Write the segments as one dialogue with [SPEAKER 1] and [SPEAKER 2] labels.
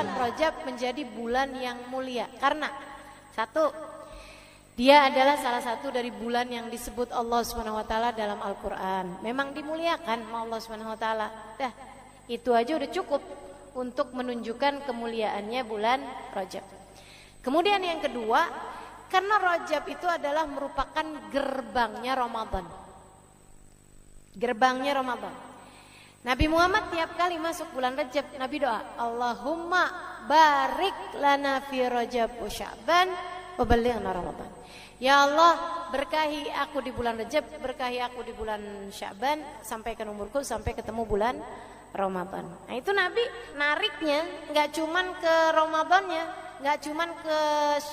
[SPEAKER 1] bulan Rajab menjadi bulan yang mulia? Karena satu, dia adalah salah satu dari bulan yang disebut Allah Subhanahu wa taala dalam Al-Qur'an. Memang dimuliakan sama Allah Subhanahu wa taala. Dah, itu aja udah cukup untuk menunjukkan kemuliaannya bulan Rajab. Kemudian yang kedua, karena Rajab itu adalah merupakan gerbangnya Ramadan. Gerbangnya Ramadan. Nabi Muhammad tiap kali masuk bulan Rajab, Nabi doa, Allahumma barik lana fi Rajab wa Sya'ban wa ballighna Ramadan. Ya Allah, berkahi aku di bulan Rajab, berkahi aku di bulan Sya'ban, sampaikan umurku sampai ketemu bulan Ramadan. Nah itu Nabi nariknya nggak cuman ke Ramadannya, nggak cuman ke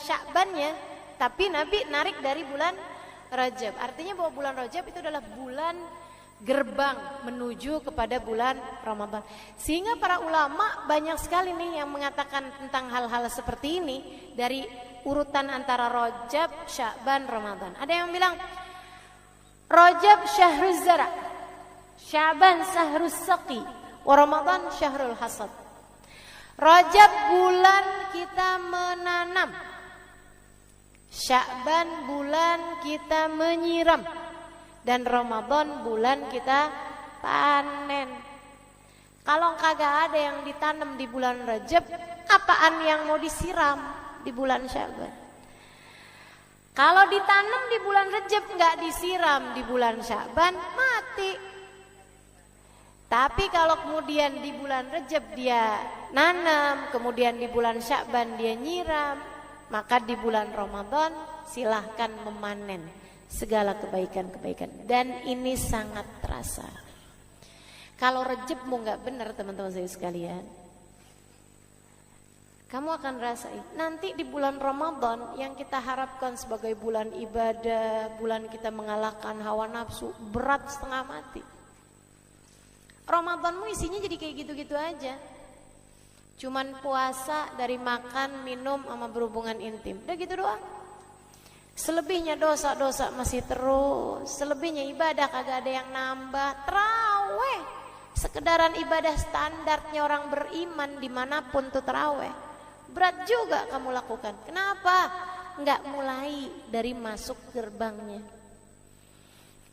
[SPEAKER 1] Sya'bannya, tapi Nabi narik dari bulan Rajab. Artinya bahwa bulan Rajab itu adalah bulan gerbang menuju kepada bulan Ramadan. Sehingga para ulama banyak sekali nih yang mengatakan tentang hal-hal seperti ini dari urutan antara Rajab, Sya'ban, Ramadan. Ada yang bilang Rajab syahruz zara, Sya'ban syahrus saqi, wa Ramadan syahrul hasad. Rajab bulan kita menanam, Sya'ban bulan kita menyiram, dan Ramadan bulan kita panen. Kalau kagak ada yang ditanam di bulan Rajab, apaan yang mau disiram di bulan Sya'ban? Kalau ditanam di bulan Rajab nggak disiram di bulan Sya'ban, mati. Tapi kalau kemudian di bulan Rajab dia nanam, kemudian di bulan Sya'ban dia nyiram, maka di bulan Ramadan silahkan memanen segala kebaikan-kebaikan. Dan ini sangat terasa. Kalau Rajabmu nggak benar teman-teman saya sekalian, kamu akan rasain nanti di bulan Ramadan yang kita harapkan sebagai bulan ibadah, bulan kita mengalahkan hawa nafsu, berat setengah mati. Ramadanmu isinya jadi kayak gitu-gitu aja. Cuman puasa dari makan, minum, sama berhubungan intim. Udah gitu doang. Selebihnya dosa-dosa masih terus. Selebihnya ibadah kagak ada yang nambah. Terawih, sekedaran ibadah standarnya orang beriman dimanapun tuh terawih. Berat juga kamu lakukan. Kenapa? Nggak mulai dari masuk gerbangnya.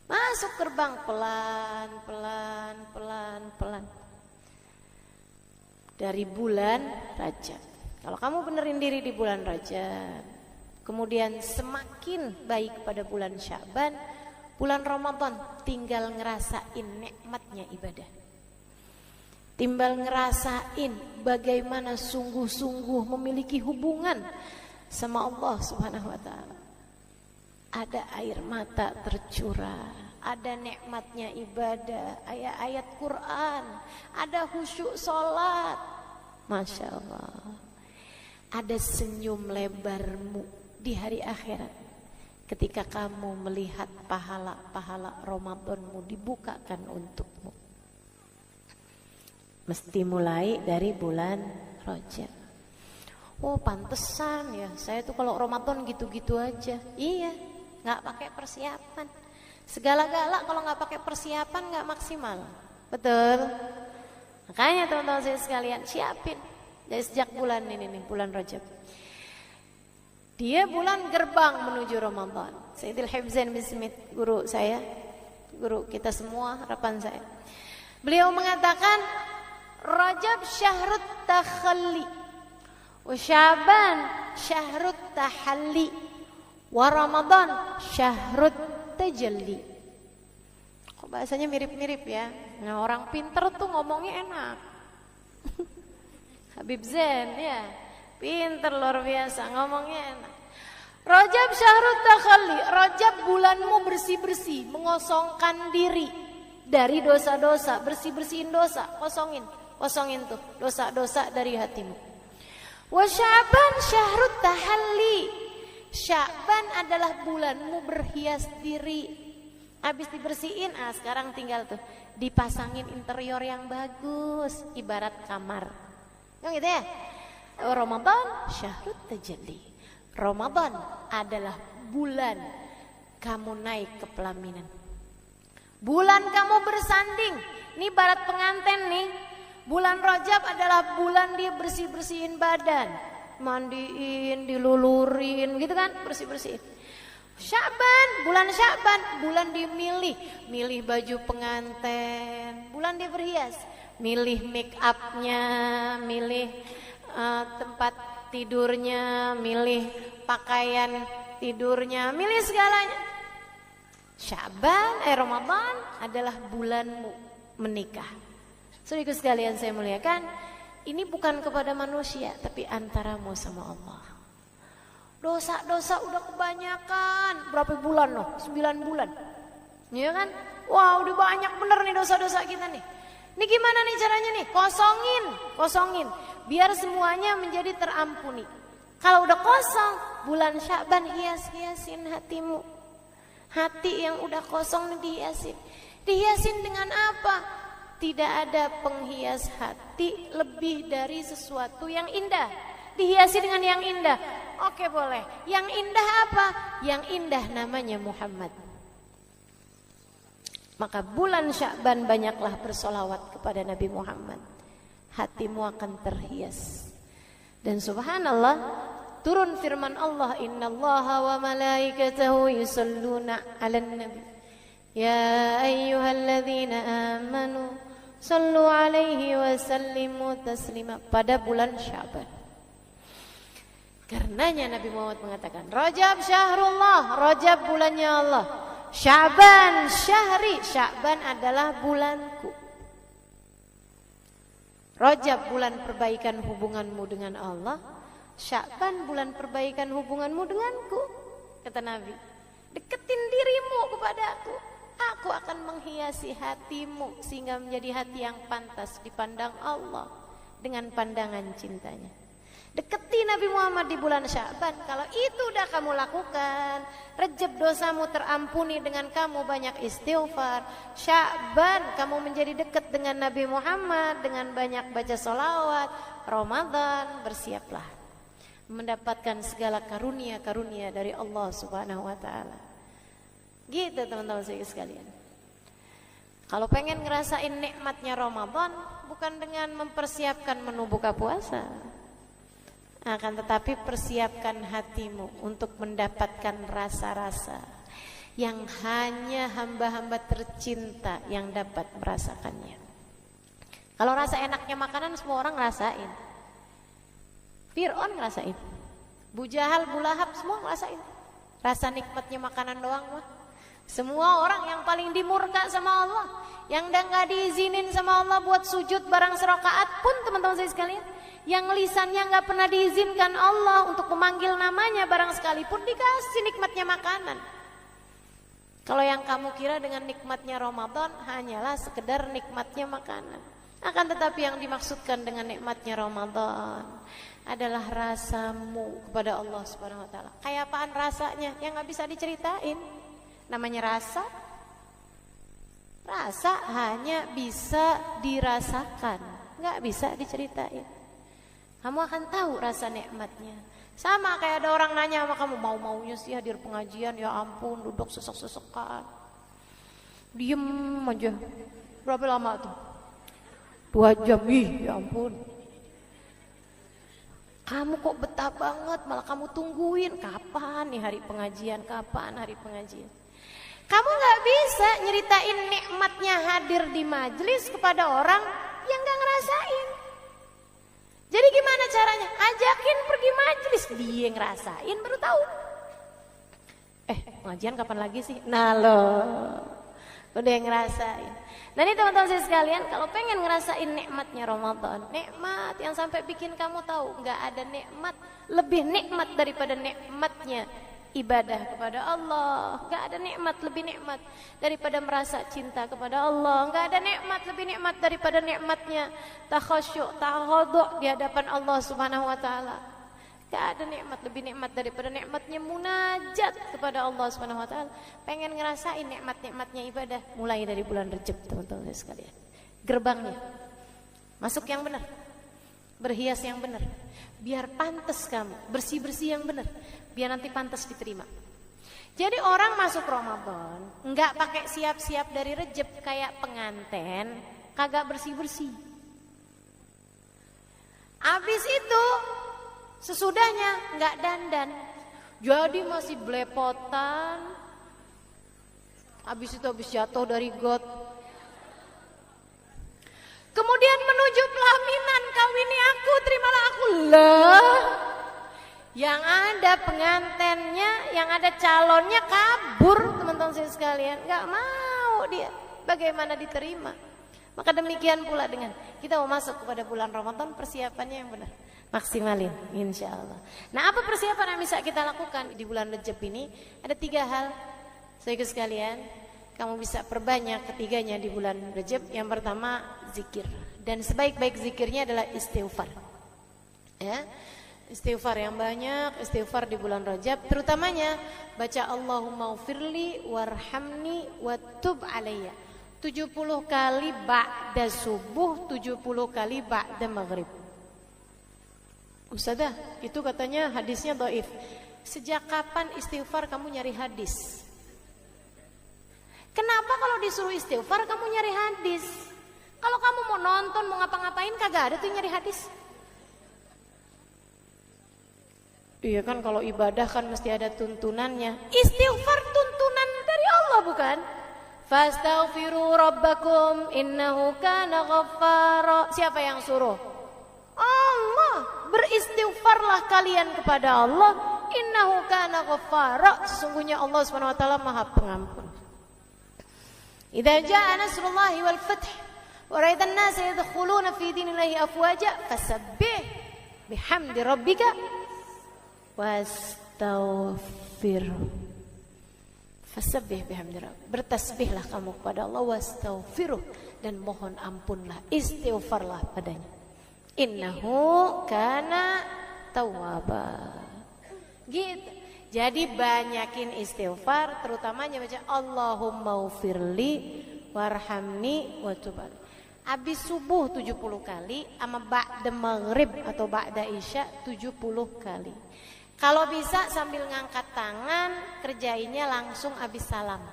[SPEAKER 1] Masuk gerbang pelan. Dari bulan Rajab. Kalau kamu benerin diri di bulan Rajab, kemudian semakin baik pada bulan Sya'ban, bulan Ramadan tinggal ngerasain nikmatnya ibadah. Tinggal ngerasain bagaimana sungguh-sungguh memiliki hubungan sama Allah Subhanahu wa taala. Ada air mata tercurah, ada nikmatnya ibadah, ayat-ayat Quran, ada khusyuk sholat, Masya Allah. Ada senyum lebarmu di hari akhirat ketika kamu melihat pahala-pahala Ramadanmu dibukakan untukmu. Mesti mulai dari bulan Rajab. Oh pantesan ya, saya tuh kalau Ramadan gitu-gitu aja. Iya, nggak pakai persiapan. Segala-gala kalau nggak pakai persiapan nggak maksimal. Betul. Makanya teman-teman saya sekalian siapin dari sejak bulan ini nih, bulan Rajab. Dia bulan gerbang menuju Ramadan. Sayyidil Hibzain bin Smith, guru saya, guru kita semua, harapan saya. Beliau mengatakan Rajab syahrut takhalli, wa Sya'ban syahrut tahalli, wa Ramadan syahrut tajalli. Kok bahasanya mirip-mirip ya? Nah orang pinter tuh ngomongnya enak. Habib Zain ya, pinter luar biasa ngomongnya enak. Rajab syahrut takhalli, Rajab bulanmu bersih-bersih, mengosongkan diri dari dosa-dosa, bersih-bersihin dosa, kosongin tuh dosa-dosa dari hatimu. Wa Sya'ban syahrut tahalli, Sya'ban adalah bulanmu berhias diri. Habis dibersihin, sekarang tinggal tuh dipasangin interior yang bagus, ibarat kamar. Yang gitu ya. Ramadan syahrut tajalli. Ramadan adalah bulan kamu naik ke pelaminan. Bulan kamu bersanding. Ini barat pengantin nih. Bulan Rajab adalah bulan dia bersih-bersihin badan, mandiin, dilulurin gitu kan, bersih-bersihin. bulan Sya'ban, bulan dia milih baju pengantin, bulan dia berhias, milih make upnya, milih tempat tidurnya, milih pakaian tidurnya, milih segalanya. Ramadan adalah bulanmu menikah. Saudaraku sekalian saya muliakan, ini bukan kepada manusia tapi antaramu sama Allah. Dosa-dosa udah kebanyakan. Berapa bulan loh? 9 bulan. Iya kan? Wah, udah banyak bener nih dosa-dosa kita nih. Ini gimana nih caranya nih? Kosongin. Biar semuanya menjadi terampuni. Kalau udah kosong, bulan Sya'ban hiasin hatimu. Hati yang udah kosong dihiasin. Dihiasin dengan apa? Tidak ada penghias hati lebih dari sesuatu yang indah. Dihiasi dengan yang indah. Oke, boleh. Yang indah apa? Yang indah namanya Muhammad. Maka bulan Sya'ban banyaklah bersolawat kepada Nabi Muhammad. Hatimu akan terhias. Dan subhanallah, turun firman Allah, innallaha wa malaikatahu yusalluna 'alan nabi. Ya ayyuhalladzina amanu sallu alaihi wa sallimu taslima. Pada bulan Sya'ban. Karenanya Nabi Muhammad mengatakan, Rajab syahrullah, Rajab bulannya Allah. Sya'ban syahri, Sya'ban adalah bulanku. Rajab bulan perbaikan hubunganmu dengan Allah, Sya'ban bulan perbaikan hubunganmu denganku. Kata Nabi, deketin dirimu kepada aku akan menghiasi hatimu sehingga menjadi hati yang pantas dipandang Allah dengan pandangan cintanya. Deketi Nabi Muhammad di bulan Sya'ban. Kalau itu udah kamu lakukan, Rajab dosamu terampuni dengan kamu banyak istighfar. Sya'ban kamu menjadi dekat dengan Nabi Muhammad dengan banyak baca sholawat. Ramadan bersiaplah mendapatkan segala karunia-karunia dari Allah Subhanahu wa ta'ala. Gitu teman-teman saya sekalian. Kalau pengen ngerasain nikmatnya Ramadan, bukan dengan mempersiapkan menu buka puasa, akan tetapi persiapkan hatimu untuk mendapatkan rasa-rasa yang hanya hamba-hamba tercinta yang dapat merasakannya. Kalau rasa enaknya makanan semua orang ngerasain. Fir'aun ngerasain, Bu Jahal, Bu Lahab semua ngerasain. Rasa nikmatnya makanan doang mah. Semua orang yang paling dimurka sama Allah, yang gak diizinin sama Allah buat sujud barang serakaat pun teman-teman saya sekalian, yang lisannya gak pernah diizinkan Allah untuk memanggil namanya barang sekalipun, dikasih nikmatnya makanan. Kalau yang kamu kira dengan nikmatnya Ramadan hanyalah sekedar nikmatnya makanan, akan tetapi yang dimaksudkan dengan nikmatnya Ramadan adalah rasamu kepada Allah Subhanahu wa ta'ala. Kayak apaan rasanya yang gak bisa diceritain. Namanya rasa. Rasa hanya bisa dirasakan, gak bisa diceritain. Kamu akan tahu rasa nikmatnya. Sama kayak ada orang nanya sama kamu, mau-maunya sih hadir pengajian, ya ampun duduk sesek-sesekan, diem aja. Berapa lama tuh? 2 jam, ya ampun. Kamu kok betah banget, malah kamu tungguin kapan nih hari pengajian, kapan hari pengajian. Kamu gak bisa nyeritain nikmatnya hadir di majelis kepada orang yang gak ngerasain. Jadi gimana caranya? Ajakin pergi majelis, dia ngerasain baru tahu. Pengajian kapan lagi sih? Nah loh, udah ngerasain. Nah ini teman-teman saya sekalian, kalau pengen ngerasain nikmatnya Ramadan, nikmat yang sampai bikin kamu tahu gak ada nikmat lebih nikmat daripada nikmatnya ibadah kepada Allah. Gak ada nikmat lebih nikmat daripada merasa cinta kepada Allah. Gak ada nikmat lebih nikmat daripada nikmatnya takhasyuk, tawadhu di hadapan Allah Subhanahu wa ta'ala. Gak ada nikmat lebih nikmat daripada nikmatnya munajat kepada Allah Subhanahu wa ta'ala. Pengen ngerasain nikmat-nikmatnya ibadah, mulai dari bulan Rajab teman-teman sekalian. Gerbangnya masuk yang benar, berhias yang benar, biar pantas kamu, bersih-bersih yang benar, biar nanti pantas diterima. Jadi orang masuk Ramadan enggak pakai siap-siap dari Rajab kayak pengantin, kagak bersih-bersih. Habis itu sesudahnya nggak dandan, jadi masih belepotan. Habis itu habis jatuh dari got, kemudian menuju pelaminan, kawini aku, terimalah aku. Lah, yang ada pengantennya, yang ada calonnya kabur, teman-teman saya sekalian, nggak mau dia. Bagaimana diterima? Maka demikian pula dengan kita mau masuk kepada bulan Ramadan, persiapannya yang benar, maksimalin, insya Allah. Nah, apa persiapan yang bisa kita lakukan di bulan Rajab ini? Ada 3 hal, saudara sekalian, kamu bisa perbanyak ketiganya di bulan Rajab. Yang pertama, zikir, dan sebaik-baik zikirnya adalah istighfar. Ya, istighfar yang banyak, istighfar di bulan Rajab, terutamanya baca Allahumma ufirli warhamni watub alayya 70 kali ba'da subuh, 70 kali ba'da maghrib. Ustazah, itu katanya hadisnya dhaif. Sejak kapan istighfar kamu nyari hadis? Kenapa kalau disuruh istighfar kamu nyari hadis? Kalau kamu mau nonton, mau ngapa-ngapain, kagak ada tuh nyari hadis. Iya kan, kalau ibadah kan mesti ada tuntunannya. Istighfar tuntunan dari Allah, bukan? Fastaghfiru rabbakum innahu kana ghaffara. Siapa yang suruh? Allah. Beristighfarlah kalian kepada Allah, innahu kana ghaffara. Sesungguhnya Allah Subhanahu wa taala Maha Pengampun. Idza jaa nasrullahi wal fath wa ra'aitan nasa yadkhuluna fi dinillahi afwaja fasabbih bihamdi rabbika wastaghfir. Fasabbih bihamdi rabbika. Bertasbihlah kamu kepada Allah, wastaghfiruh, dan mohon ampunlah, istighfarlah padanya. Innahu kana tawwaba. Gitu. Jadi banyakin istighfar, terutamanya baca Allahumma ufirli warhamni watub alayya. Habis subuh 70 kali, sama ba'da maghrib atau ba'da isya 70 kali. Kalau bisa sambil ngangkat tangan, kerjainnya langsung habis salam.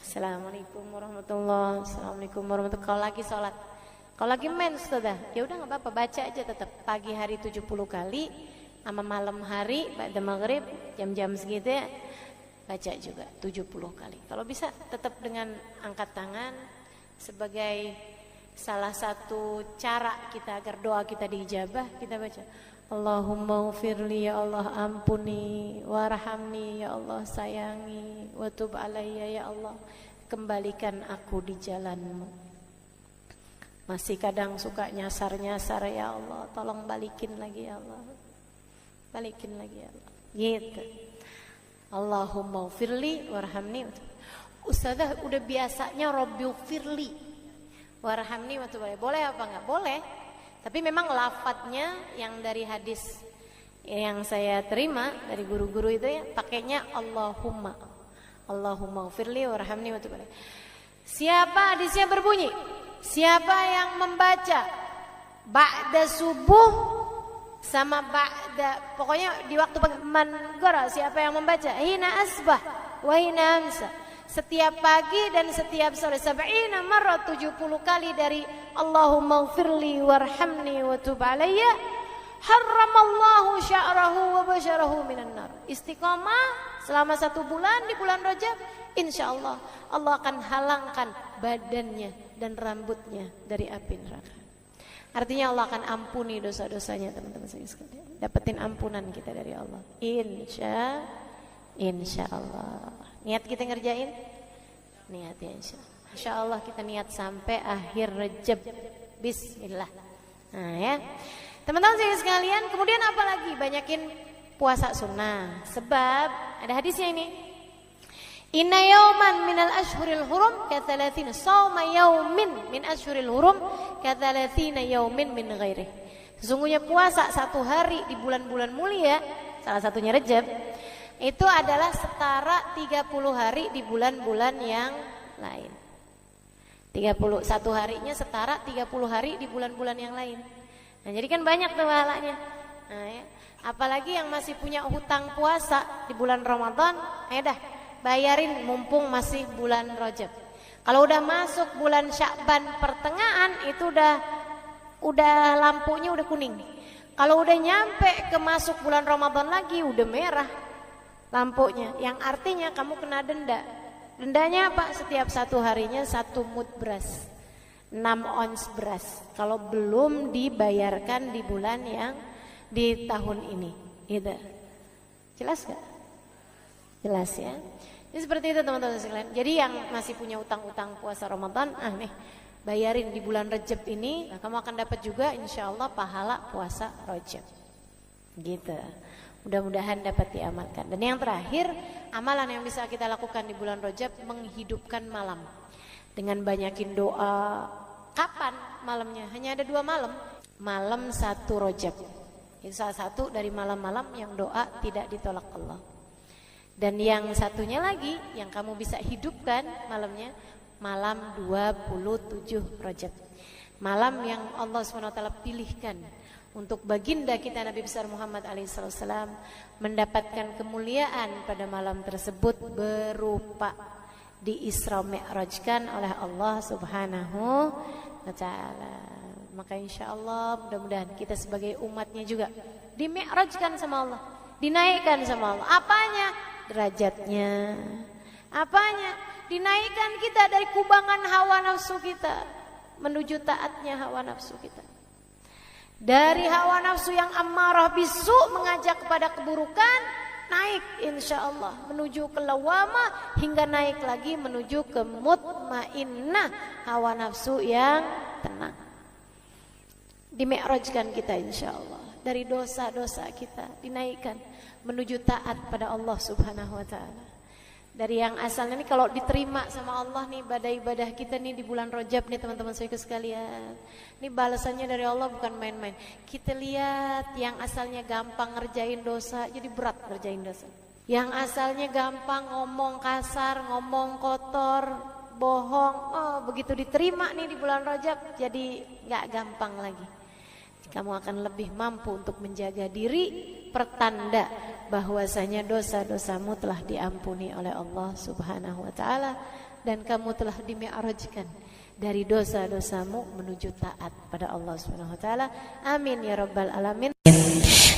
[SPEAKER 1] Assalamualaikum warahmatullahi wabarakatuh. Assalamualaikum warahmatullahi wabarakatuh. Kalau lagi sholat, kalau lagi mens sudah, ya udah nggak apa-apa, baca aja tetap. Pagi hari 70 kali, sama malam hari ba'da maghrib jam-jam segitu ya, baca juga 70 kali. Kalau bisa tetap dengan angkat tangan sebagai salah satu cara kita agar doa kita diijabah, kita baca Allahumma ufirli, ya Allah ampuni, warhamni, ya Allah sayangi, watub alayya, ya Allah kembalikan aku di jalanmu. Masih kadang suka nyasar-nyasar, ya Allah tolong balikin lagi, ya Allah balikin lagi, ya Allah. Gitu. Allahumma ufirli warhamni. Ustazah udah biasanya Rabbi ufirli warhamni watub alayya. Boleh apa enggak? Boleh. Tapi memang lafadznya yang dari hadis yang saya terima dari guru-guru itu ya, pakainya Allahumma. Allahumma ufirli warhamni watub alayya. Siapa hadisnya berbunyi? Siapa yang membaca ba'da subuh sama ba'da, pokoknya di waktu manggara, siapa yang membaca hina asbah wa hina amsa, setiap pagi dan setiap sore, 70 marrat, 70 kali dari Allahumma ufirli warhamni watub alayya, harramallahu sya'rahu wa basyarahu minan nar. Istiqomah selama 1 bulan di bulan Rajab, insyaallah Allah akan halangkan badannya dan rambutnya dari api neraka. Artinya Allah akan ampuni dosa-dosanya, teman-teman saya sekalian. Dapetin ampunan kita dari Allah. Insya Allah. Niat kita ngerjain? Niat ya insya Allah. Insya Allah kita niat sampai akhir Rajab. Bismillah. Nah ya, teman-teman saya sekalian. Kemudian apa lagi? Banyakin puasa sunnah. Sebab ada hadisnya ini. Inna yauman minal ashhuril hurum kathalathina sawma yaumin min ashhuril hurum kathalathina yaumin min ghairih. Sesungguhnya puasa 1 hari di bulan-bulan mulia, salah satunya Rajab, itu adalah setara 30 hari di bulan-bulan yang lain. 31 harinya setara 30 hari di bulan-bulan yang lain. Nah, jadi kan banyak tuh pahalanya. Nah, ya. Apalagi yang masih punya hutang puasa di bulan Ramadan, dah bayarin mumpung masih bulan Rajab. Kalau udah masuk bulan Sya'ban pertengahan, itu udah udah lampunya udah kuning. Kalau udah nyampe ke masuk bulan Ramadan lagi udah merah lampunya, yang artinya kamu kena denda. Dendanya apa? Setiap 1 harinya 1 mud beras, 6 ons beras, kalau belum dibayarkan di bulan yang di tahun ini. Gitu. Jelas gak? Jelas ya. Ini seperti itu teman-teman sekalian. Jadi yang masih punya utang-utang puasa Ramadan, nih bayarin di bulan Rajab ini, nah, kamu akan dapat juga insya Allah pahala puasa Rajab. Gitu. Mudah-mudahan dapat diamalkan. Dan yang terakhir, amalan yang bisa kita lakukan di bulan Rajab, menghidupkan malam dengan banyakin doa. Kapan malamnya? Hanya ada 2 malam. Malam 1 Rajab. Itu salah satu dari malam-malam yang doa tidak ditolak Allah. Dan yang satunya lagi yang kamu bisa hidupkan malamnya, malam 27 Rajab. Malam yang Allah SWT pilihkan untuk baginda kita Nabi besar Muhammad alaihissalam mendapatkan kemuliaan pada malam tersebut berupa di Isra Mi'rajkan oleh Allah Subhanahu wa taala. Maka insya Allah mudah-mudahan kita sebagai umatnya juga di-mi'rajkan sama Allah, dinaikkan sama Allah. Apanya? Derajatnya. Apanya? Dinaikkan kita dari kubangan hawa nafsu kita menuju taatnya hawa nafsu kita. Dari hawa nafsu yang ammarah bisu mengajak kepada keburukan, naik insya Allah menuju ke lawamah, hingga naik lagi menuju ke mutmainnah, hawa nafsu yang tenang. Dimi'rajkan kita insya Allah dari dosa-dosa kita, dinaikkan menuju taat pada Allah Subhanahu wa taala. Dari yang asalnya nih kalau diterima sama Allah nih ibadah-ibadah kita nih di bulan Rajab nih teman-teman saudara sekalian, ini balasannya dari Allah bukan main-main. Kita lihat yang asalnya gampang ngerjain dosa jadi berat ngerjain dosa. Yang asalnya gampang ngomong kasar, ngomong kotor, bohong, begitu diterima nih di bulan Rajab jadi nggak gampang lagi. Kamu akan lebih mampu untuk menjaga diri, pertanda bahwasanya dosa-dosamu telah diampuni oleh Allah Subhanahu wa taala dan kamu telah dimi'rajkan dari dosa-dosamu menuju taat pada Allah Subhanahu wa taala. Amin ya rabbal alamin.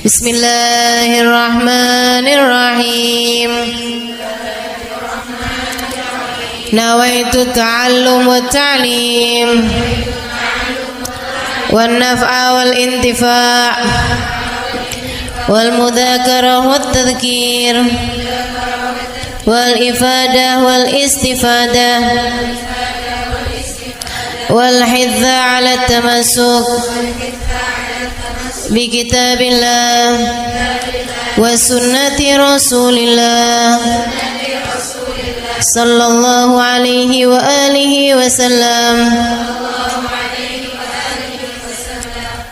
[SPEAKER 2] Bismillahirrahmanirrahim. Nawaitu ta'allum wa ta'lim والنفع والانتفاع والمذاكرة والتذكير والإفادة والاستفادة والحث على التمسك بكتاب الله وسنة رسول الله صلى الله عليه وآله وسلم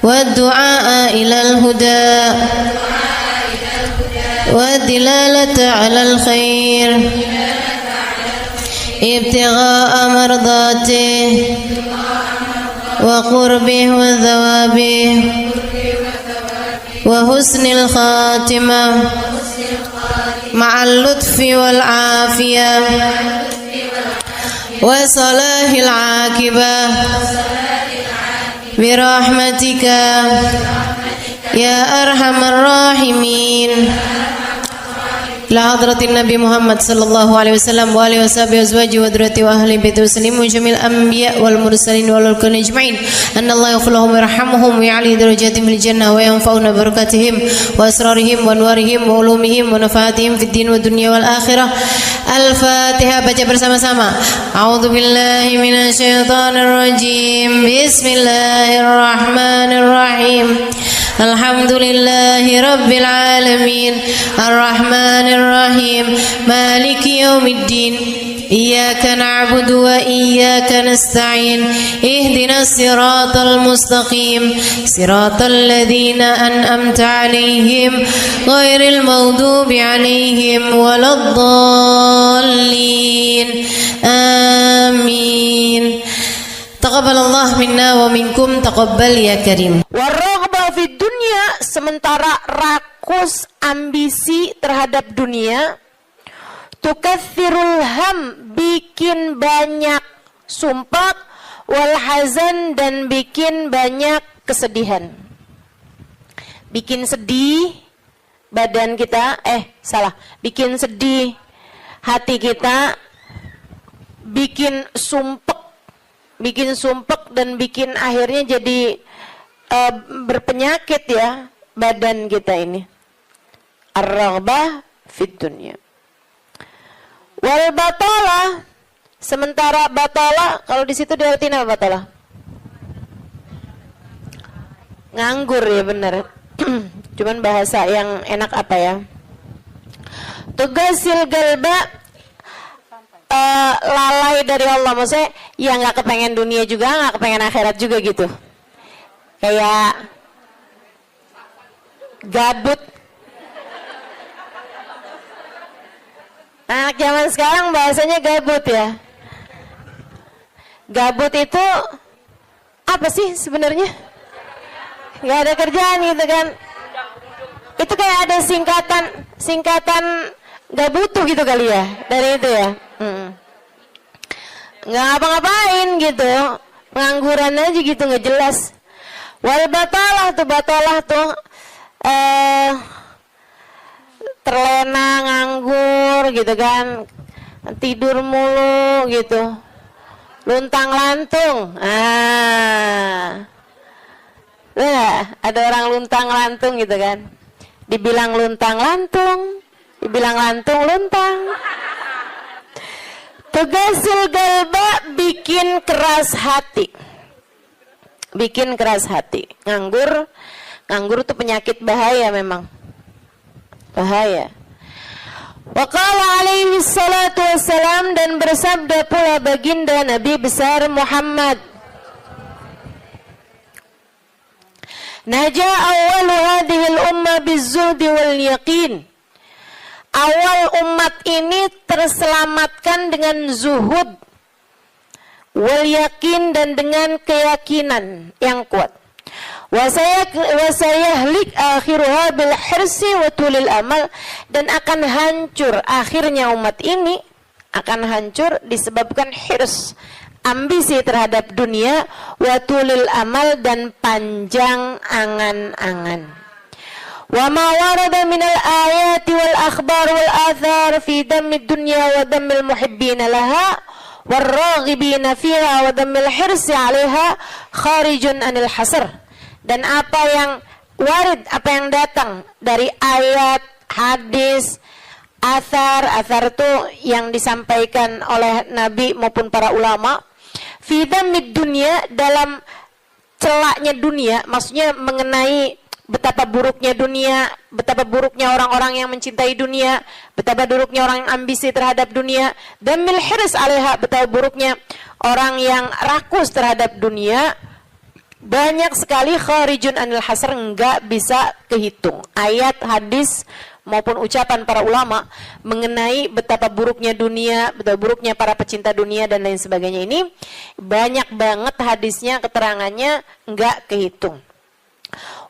[SPEAKER 2] والدعاء إلى الهدى والدلالة على الخير ابتغاء مرضاته وقربه وثوابه وحسن الخاتمة مع اللطف والعافية وصلاح العاقبة برحمتك يا أرحم الراحمين. لحضرة النبي محمد صلى الله عليه وسلم وآله وصحبه وأزواجه وذريته وأهل بيته وسلم وجميع الأنبياء والمرسلين والأولين أجمعين أن الله يغفر لهم ويرحمهم ويعلي درجاتهم في الجنة وينفعنا ببركاتهم وأسرارهم وأنوارهم وعلومهم ونفعاتهم في الدين والدنيا والآخرة. الفاتحة. Baca bersama-sama. A'udzu billahi minasyaitonir rajim. Bismillahirrahmanirrahim. Alhamdulillahi rabbil alamin. Arrahmanir rahim. Maliki yaumiddin. Iyyaka na'budu wa iyyaka nasta'in. Ihdinas siratal mustaqim. Siratal ladzina an'amta 'alaihim ghairil maghdubi 'alaihim waladdallin. Amin. Taqabbalallah minna wa minkum, taqabbal ya karim.
[SPEAKER 3] Warraghbah fid dunya, sementara rakus ambisi terhadap dunia, tukathirul ham, bikin banyak sumpah, wal hazan, dan bikin banyak kesedihan. Bikin sedih badan kita, bikin sedih hati kita, bikin sumpek dan bikin akhirnya jadi berpenyakit ya badan kita ini. Ar-raghbah fid dunya. Wal batalah, sementara batalah kalau di situ diartiin apa batalah? Nganggur ya benar. Cuman bahasa yang enak apa ya? Tugasil galba, lalai dari Allah, maksudnya ya nggak kepengen dunia juga, nggak kepengen akhirat juga gitu. Kayak gabut. Anak zaman sekarang bahasanya gabut ya. Gabut itu apa sih sebenarnya? Nggak ada kerjaan gitu kan? Itu kayak ada singkatan nggak butuh gitu kali ya dari itu ya. Nggak ngapa-ngapain gitu, pengangguran aja gitu nggak jelas. Wal batalah tuh terlena, nganggur gitu kan, tidur mulu gitu, luntang lantung. Ada orang luntang lantung gitu kan, dibilang luntang lantung, dibilang lantung luntang. Tugasil galba, bikin keras hati. Bikin keras hati. Nganggur tuh penyakit bahaya memang. Bahaya. Wa qala alaihi salatu wassalam, dan bersabda pula baginda Nabi besar Muhammad, Naja awwalu hadhihi al-umma biz-zuhdi wal yaqin. Awal umat ini terselamatkan dengan zuhud wal yakin, dan dengan keyakinan yang kuat. Wa sayahlik akhiruha bil hirsi wa tulil amal, dan akan hancur akhirnya umat ini, akan hancur disebabkan hirs, ambisi terhadap dunia, wa tulil amal, dan panjang angan-angan. Wa ma warada minal ayati wal akhbar wal athar fi dammi dunya wa dammil muhibbina laha warraghibina fiha wa dammil hirsi 'alaiha kharijun anil hasr. Dan apa yang warid, apa yang datang dari ayat, hadis, athar itu yang disampaikan oleh Nabi maupun para ulama, fi dammid dunya, dalam celaknya dunia, maksudnya mengenai betapa buruknya dunia, betapa buruknya orang-orang yang mencintai dunia, betapa buruknya orang yang ambisi terhadap dunia, dan mil hirs 'alaiha, betapa buruknya orang yang rakus terhadap dunia. Banyak sekali kharijun anil hasr, enggak bisa kehitung. Ayat, hadis maupun ucapan para ulama mengenai betapa buruknya dunia, betapa buruknya para pecinta dunia dan lain sebagainya ini banyak banget hadisnya, keterangannya enggak kehitung.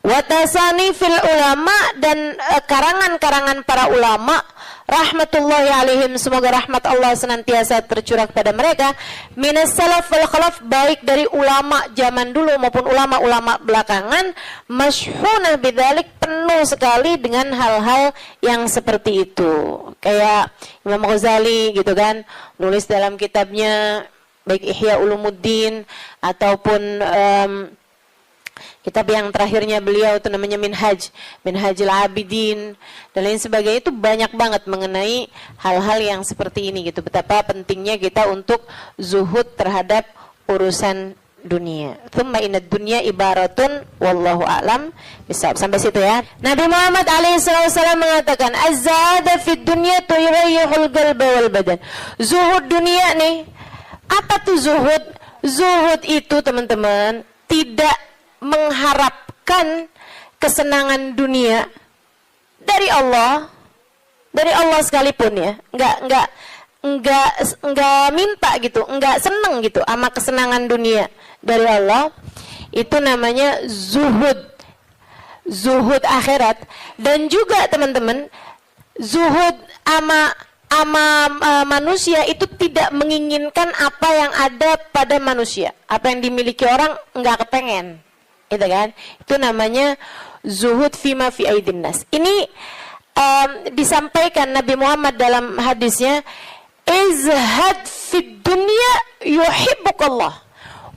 [SPEAKER 3] Watasani fil ulama, dan karangan-karangan para ulama rahmatullahi alaihim, semoga rahmat Allah senantiasa tercurah pada mereka, minas salaf wal khalaf, baik dari ulama zaman dulu maupun ulama-ulama belakangan, masyhunah bidzalik, penuh sekali dengan hal-hal yang seperti itu. Kayak Imam Ghazali gitu kan, nulis dalam kitabnya baik Ihya Ulumuddin ataupun kitab yang terakhirnya beliau itu namanya Minhajul Abidin dan lain sebagainya, itu banyak banget mengenai hal-hal yang seperti ini gitu. Betapa pentingnya kita untuk zuhud terhadap urusan dunia. Tsumma inad dunya ibaratun wallahu a'lam bisawab. Sampai situ ya. Nabi Muhammad alaihissalam mengatakan, az-zahada fid dunya tuyrayyihul qalba wal badan. Zuhud dunia nih. Apa tuh zuhud? Zuhud itu teman-teman tidak mengharapkan kesenangan dunia dari Allah sekalipun ya, enggak minta gitu, enggak seneng gitu sama kesenangan dunia dari Allah. Itu namanya zuhud akhirat. Dan juga teman-teman, zuhud ama manusia itu tidak menginginkan apa yang ada pada manusia, apa yang dimiliki orang enggak kepengen. Gitu kan? Itu namanya zuhud fima fi aidin nas. Ini disampaikan Nabi Muhammad dalam hadisnya, izhad fid dunya yuhibbukallah,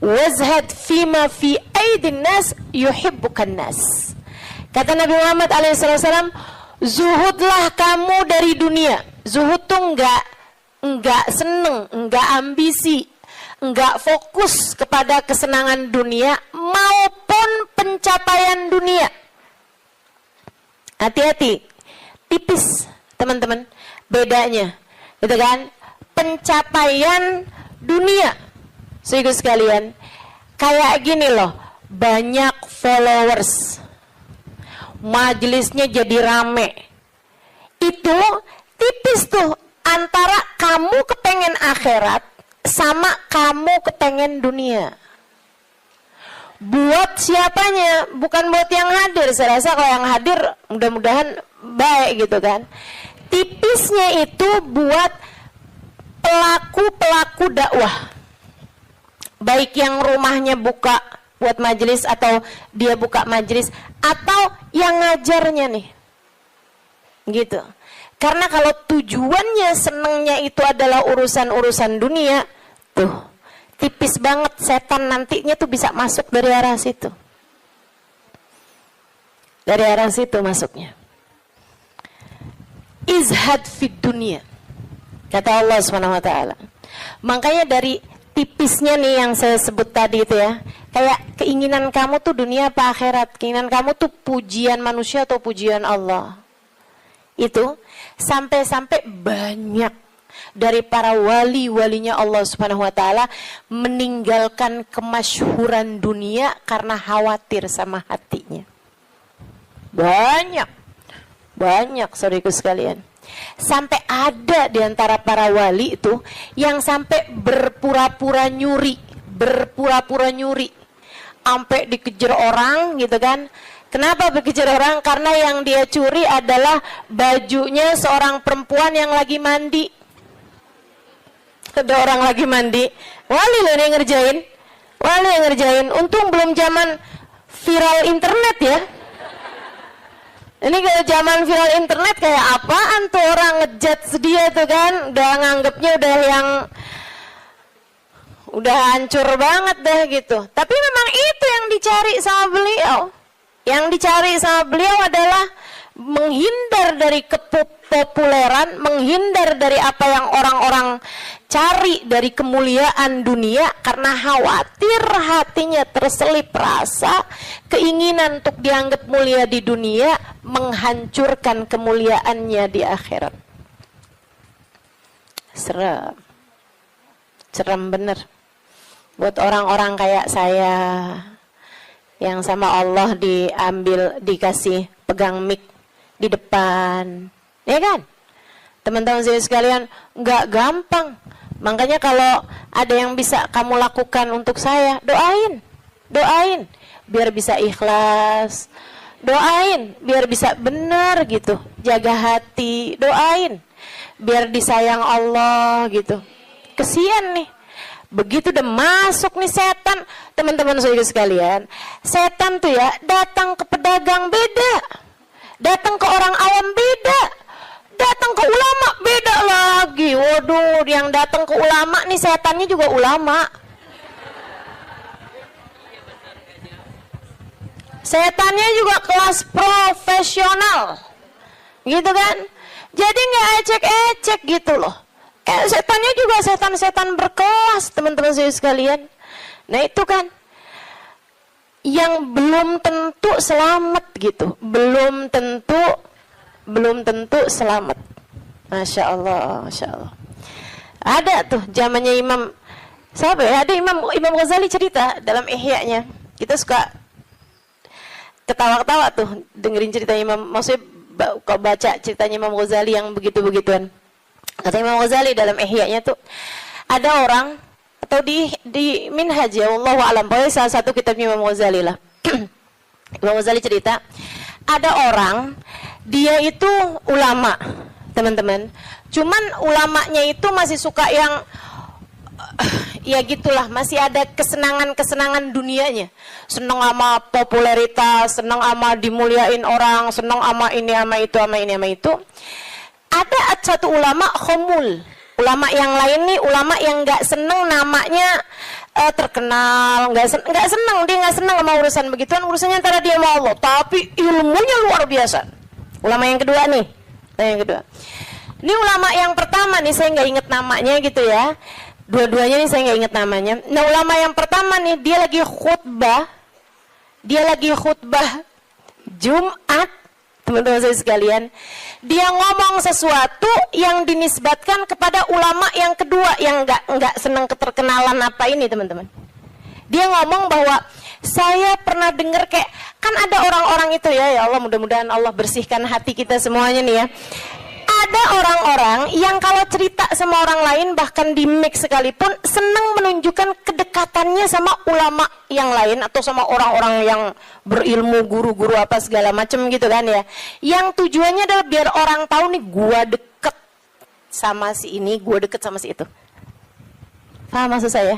[SPEAKER 3] wazhad fima fi aidin nas yuhibbukan nas. Kata Nabi Muhammad alaihissalam, zuhudlah kamu dari dunia. Zuhud tuh enggak seneng, enggak ambisi, enggak fokus kepada kesenangan dunia maupun pencapaian dunia. Hati-hati, tipis teman-teman bedanya, gitu kan? Pencapaian dunia, saudara sekalian, kayak gini loh, banyak followers, majelisnya jadi rame, itu tipis tuh antara kamu kepengen akhirat sama kamu kepengen dunia. Buat siapanya, bukan buat yang hadir. Saya rasa kalau yang hadir mudah-mudahan baik gitu kan. Tipisnya itu buat pelaku-pelaku dakwah, baik yang rumahnya buka buat majelis atau dia buka majelis, atau yang ngajarnya nih, gitu. Karena kalau tujuannya senengnya itu adalah urusan-urusan dunia, tuh tipis banget setan nantinya tuh bisa masuk dari arah situ. Dari arah situ masuknya. Izhad fid dunia, kata Allah SWT. Makanya dari tipisnya nih yang saya sebut tadi itu ya, kayak keinginan kamu tuh dunia apa akhirat, keinginan kamu tuh pujian manusia atau pujian Allah. Itu sampai-sampai banyak dari para wali-walinya Allah Subhanahu wa taala meninggalkan kemasyhuran dunia karena khawatir sama hatinya. Banyak saudaraku sekalian. Sampai ada di antara para wali itu yang sampai berpura-pura nyuri, sampai dikejar orang gitu kan. Kenapa dikejar orang? Karena yang dia curi adalah bajunya seorang perempuan yang lagi mandi. Ada orang lagi mandi, wali loh yang ngerjain. Untung belum zaman viral internet ya. Ini kalau zaman viral internet kayak apaan tuh, orang ngejat dia tuh kan, udah nganggepnya udah hancur banget deh gitu. Tapi memang itu yang dicari sama beliau. Yang dicari sama beliau adalah menghindar dari kepopuleran, menghindar dari apa yang orang-orang cari dari kemuliaan dunia, karena khawatir hatinya terselip rasa keinginan untuk dianggap mulia di dunia, menghancurkan kemuliaannya di akhirat. Serem bener buat orang-orang kayak saya yang sama Allah dikasih pegang mic di depan, ya kan? Teman-teman saya sekalian, nggak gampang. Makanya kalau ada yang bisa kamu lakukan untuk saya, doain, biar bisa ikhlas, doain, biar bisa benar gitu, jaga hati, doain, biar disayang Allah gitu. Kesian nih, begitu udah masuk nih setan, teman-teman saya sekalian, setan tuh ya datang ke pedagang beda, datang ke orang awam beda, datang ke ulama beda lagi. Waduh, yang datang ke ulama nih setannya juga ulama. Setannya juga kelas profesional, gitu kan? Jadi nggak ecek-ecek gitu loh. Setannya juga setan-setan berkelas, teman-teman saya sekalian. Nah itu kan yang belum tentu selamat gitu, belum tentu selamat. Masya Allah. Ada tuh zamannya Imam, siapa ya? Ada Imam Ghazali cerita dalam Ihya-nya. Kita suka ketawa-ketawa tuh dengerin cerita Imam. Maksudnya kalau baca ceritanya Imam Ghazali yang begitu-begituan. Kata Imam Ghazali dalam Ihya-nya tuh, ada orang atau di Minhaj ya, wallahu a'lam, pokoknya salah satu kitab Imam Ghazali lah. Imam Ghazali cerita, ada orang dia itu ulama, teman-teman. Cuman ulamanya itu masih suka yang ya gitulah, masih ada kesenangan-kesenangan dunianya. Senang sama popularitas, senang sama dimuliain orang, senang sama ini sama itu sama ini sama itu. Ada satu ulama khomul. Ulama yang lain nih, ulama yang nggak seneng namanya terkenal, nggak seneng, dia nggak seneng sama urusan begituan, urusannya antara dia sama Allah. Tapi ilmunya luar biasa. Ulama yang kedua nih, yang kedua. Ini ulama yang pertama nih, saya nggak inget namanya gitu ya. Dua-duanya nih saya nggak inget namanya. Nah, ulama yang pertama nih, dia lagi khutbah Jumat, teman-teman saya sekalian. Dia ngomong sesuatu yang dinisbatkan kepada ulama yang kedua yang nggak senang keterkenalan apa ini, teman-teman. Dia ngomong bahwa saya pernah dengar kayak, kan ada orang-orang itu ya Allah, mudah-mudahan Allah bersihkan hati kita semuanya nih ya. Ada orang-orang yang kalau cerita sama orang lain, bahkan di mic sekalipun, senang menunjukkan kedekatannya sama ulama yang lain atau sama orang-orang yang berilmu, guru-guru apa segala macam gitu kan ya. Yang tujuannya adalah biar orang tahu nih, gua deket sama si ini, gua deket sama si itu. Paham maksud saya?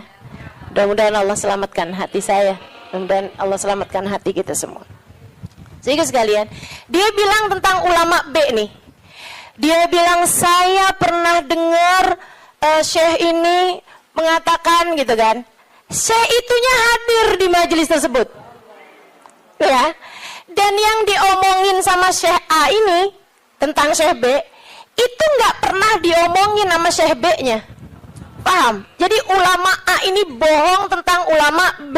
[SPEAKER 3] Mudah-mudahan Allah selamatkan hati saya. Mudah-mudahan Allah selamatkan hati kita semua. Sehingga sekalian, dia bilang tentang ulama B nih. Dia bilang, saya pernah dengar syekh ini mengatakan gitu kan. Syekh itunya hadir di majelis tersebut. Ya. Dan yang diomongin sama syekh A ini tentang syekh B, itu nggak pernah diomongin sama syekh B-nya. Paham? Jadi ulama A ini bohong tentang ulama B.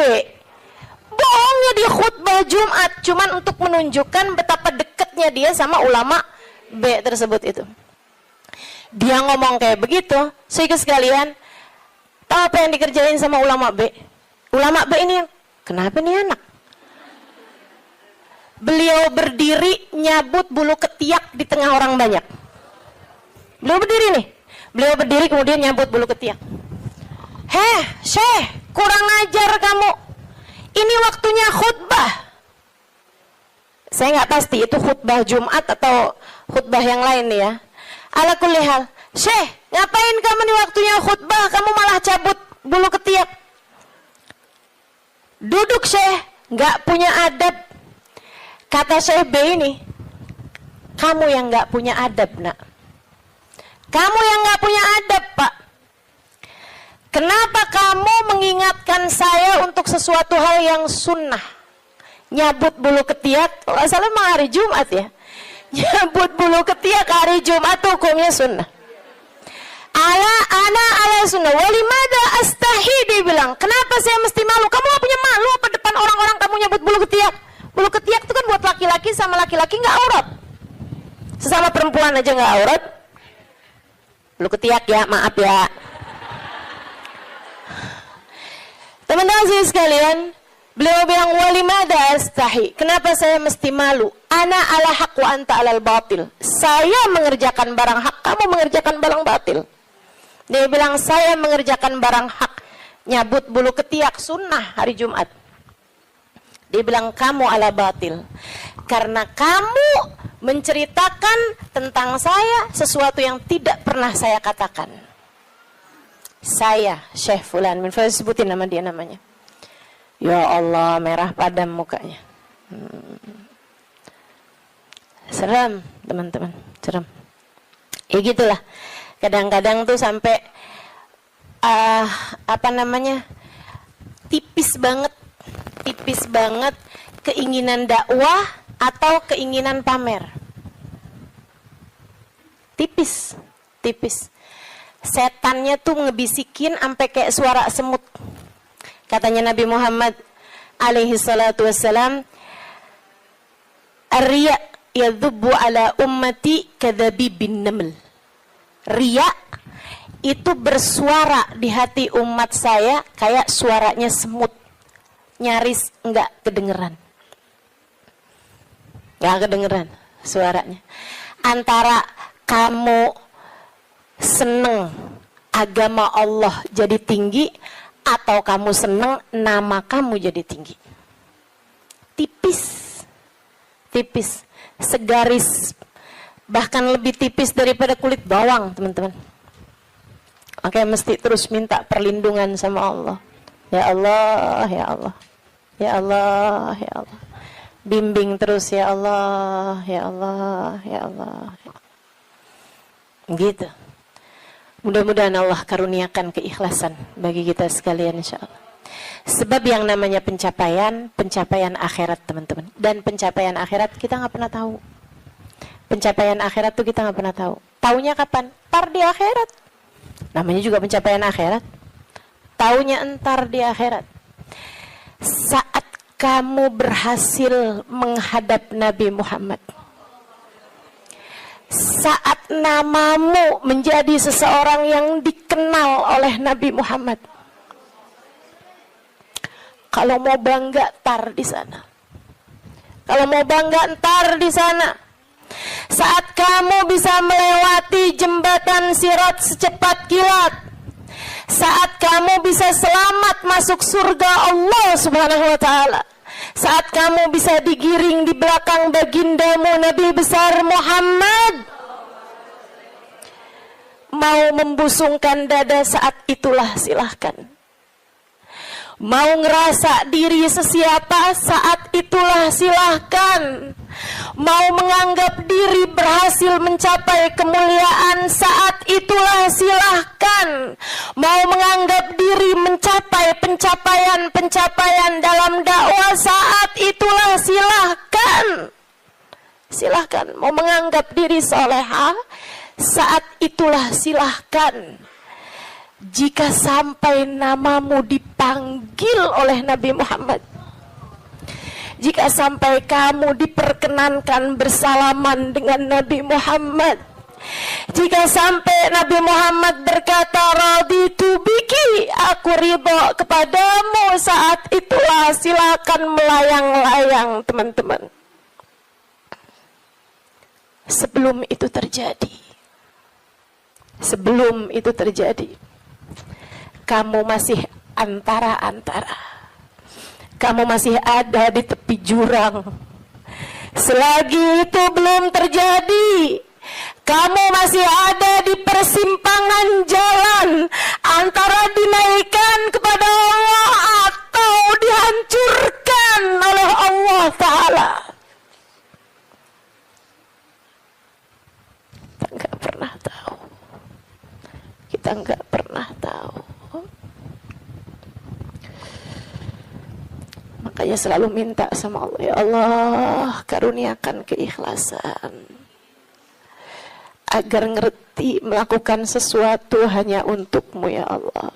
[SPEAKER 3] Bohongnya di khutbah Jumat cuman untuk menunjukkan betapa dekatnya dia sama ulama B tersebut itu. Dia ngomong kayak begitu, sehingga sekalian, tahu apa yang dikerjain sama ulama B? Ulama B ini, kenapa nih anak? Beliau berdiri nyabut bulu ketiak di tengah orang banyak. Beliau berdiri nih, beliau berdiri kemudian nyabut bulu ketiak. Heh, Syekh, kurang ajar kamu. Ini waktunya khutbah. Saya nggak pasti itu khutbah Jumat atau khutbah yang lain nih ya. Ala kulli hal, Syekh, ngapain kamu di waktunya khutbah, kamu malah cabut bulu ketiak? Duduk Syekh, nggak punya adab. Kata Syekh B ini, kamu yang nggak punya adab nak. Kamu yang nggak punya adab Pak. Kenapa kamu mengingatkan saya untuk sesuatu hal yang sunnah? Nyabut bulu ketiak, kalau salah memang hari Jumat ya. Nyabut bulu ketiak hari Jumat hukumnya sunnah. Ala sunnah. Walimada astahi, dia bilang. Kenapa saya mesti malu? Kamu gak punya malu apa depan orang-orang kamu nyabut bulu ketiak? Bulu ketiak itu kan buat laki-laki sama laki-laki nggak aurat. Sesama perempuan aja nggak aurat. Bulu ketiak ya, maaf ya. Teman-teman sekalian, beliau bilang walimada astahi. Kenapa saya mesti malu? Ana ala haq wa anta alal batil. Saya mengerjakan barang hak, kamu mengerjakan barang batil. Dia bilang saya mengerjakan barang hak, nyabut bulu ketiak sunnah hari Jumat. Dia bilang kamu ala batil. Karena kamu menceritakan tentang saya sesuatu yang tidak pernah saya katakan. Saya Syekh Fulan, sebutin nama dia namanya. Ya Allah, merah padam mukanya. Seram, teman-teman, seram. Ya gitulah. Kadang-kadang tuh sampai tipis banget keinginan dakwah atau keinginan pamer. Tipis. Setannya tuh ngebisikin sampai kayak suara semut. Katanya Nabi Muhammad alaihi salatu wassalam, "Ar-riya yadhubbu ala ummati kadzabibin naml." Riya itu bersuara di hati umat saya kayak suaranya semut. Nyaris enggak kedengeran. Enggak kedengeran suaranya. Antara kamu seneng agama Allah jadi tinggi atau kamu seneng nama kamu jadi tinggi. Tipis, segaris, bahkan lebih tipis daripada kulit bawang, teman-teman. Makanya mesti terus minta perlindungan sama Allah. Ya Allah, ya Allah. Ya Allah, ya Allah. Bimbing terus ya Allah, ya Allah, ya Allah. Gitu. Mudah-mudahan Allah karuniakan keikhlasan bagi kita sekalian insyaallah. Sebab yang namanya pencapaian akhirat teman-teman. Dan pencapaian akhirat kita nggak pernah tahu. Pencapaian akhirat tuh kita nggak pernah tahu. Taunya kapan? Ntar di akhirat. Namanya juga pencapaian akhirat. Taunya entar di akhirat. Saat kamu berhasil menghadap Nabi Muhammad. Saat namamu menjadi seseorang yang dikenal oleh Nabi Muhammad. Kalau mau bangga, tar di sana. Kalau mau bangga, ntar di sana. Saat kamu bisa melewati jembatan Sirat secepat kilat. Saat kamu bisa selamat masuk surga Allah Subhanahu wa ta'ala. Saat kamu bisa digiring di belakang bagindamu Nabi besar Muhammad. Mau membusungkan dada saat itulah silahkan. Mau ngerasa diri sesiapa saat itulah silahkan. Mau menganggap diri berhasil mencapai kemuliaan saat itulah silahkan. Mau menganggap diri mencapai pencapaian dalam dakwah saat itulah silahkan. Silahkan. Mau menganggap diri soleha saat itulah silahkan. Jika sampai namamu dipanggil oleh Nabi Muhammad, jika sampai kamu diperkenankan bersalaman dengan Nabi Muhammad, jika sampai Nabi Muhammad berkata raditu biki, aku ridho kepadamu, saat itulah silakan melayang-layang teman-teman. Sebelum itu terjadi, kamu masih antara-antara. Kamu masih ada di tepi jurang. Selagi itu belum terjadi, kamu masih ada di persimpangan jalan antara dinaikkan kepada Allah atau dihancurkan oleh Allah Ta'ala. Kita nggak pernah tahu. Kita nggak pernah tahu. Makanya selalu minta sama Allah, ya Allah karuniakan keikhlasan agar ngerti melakukan sesuatu hanya untukmu ya Allah.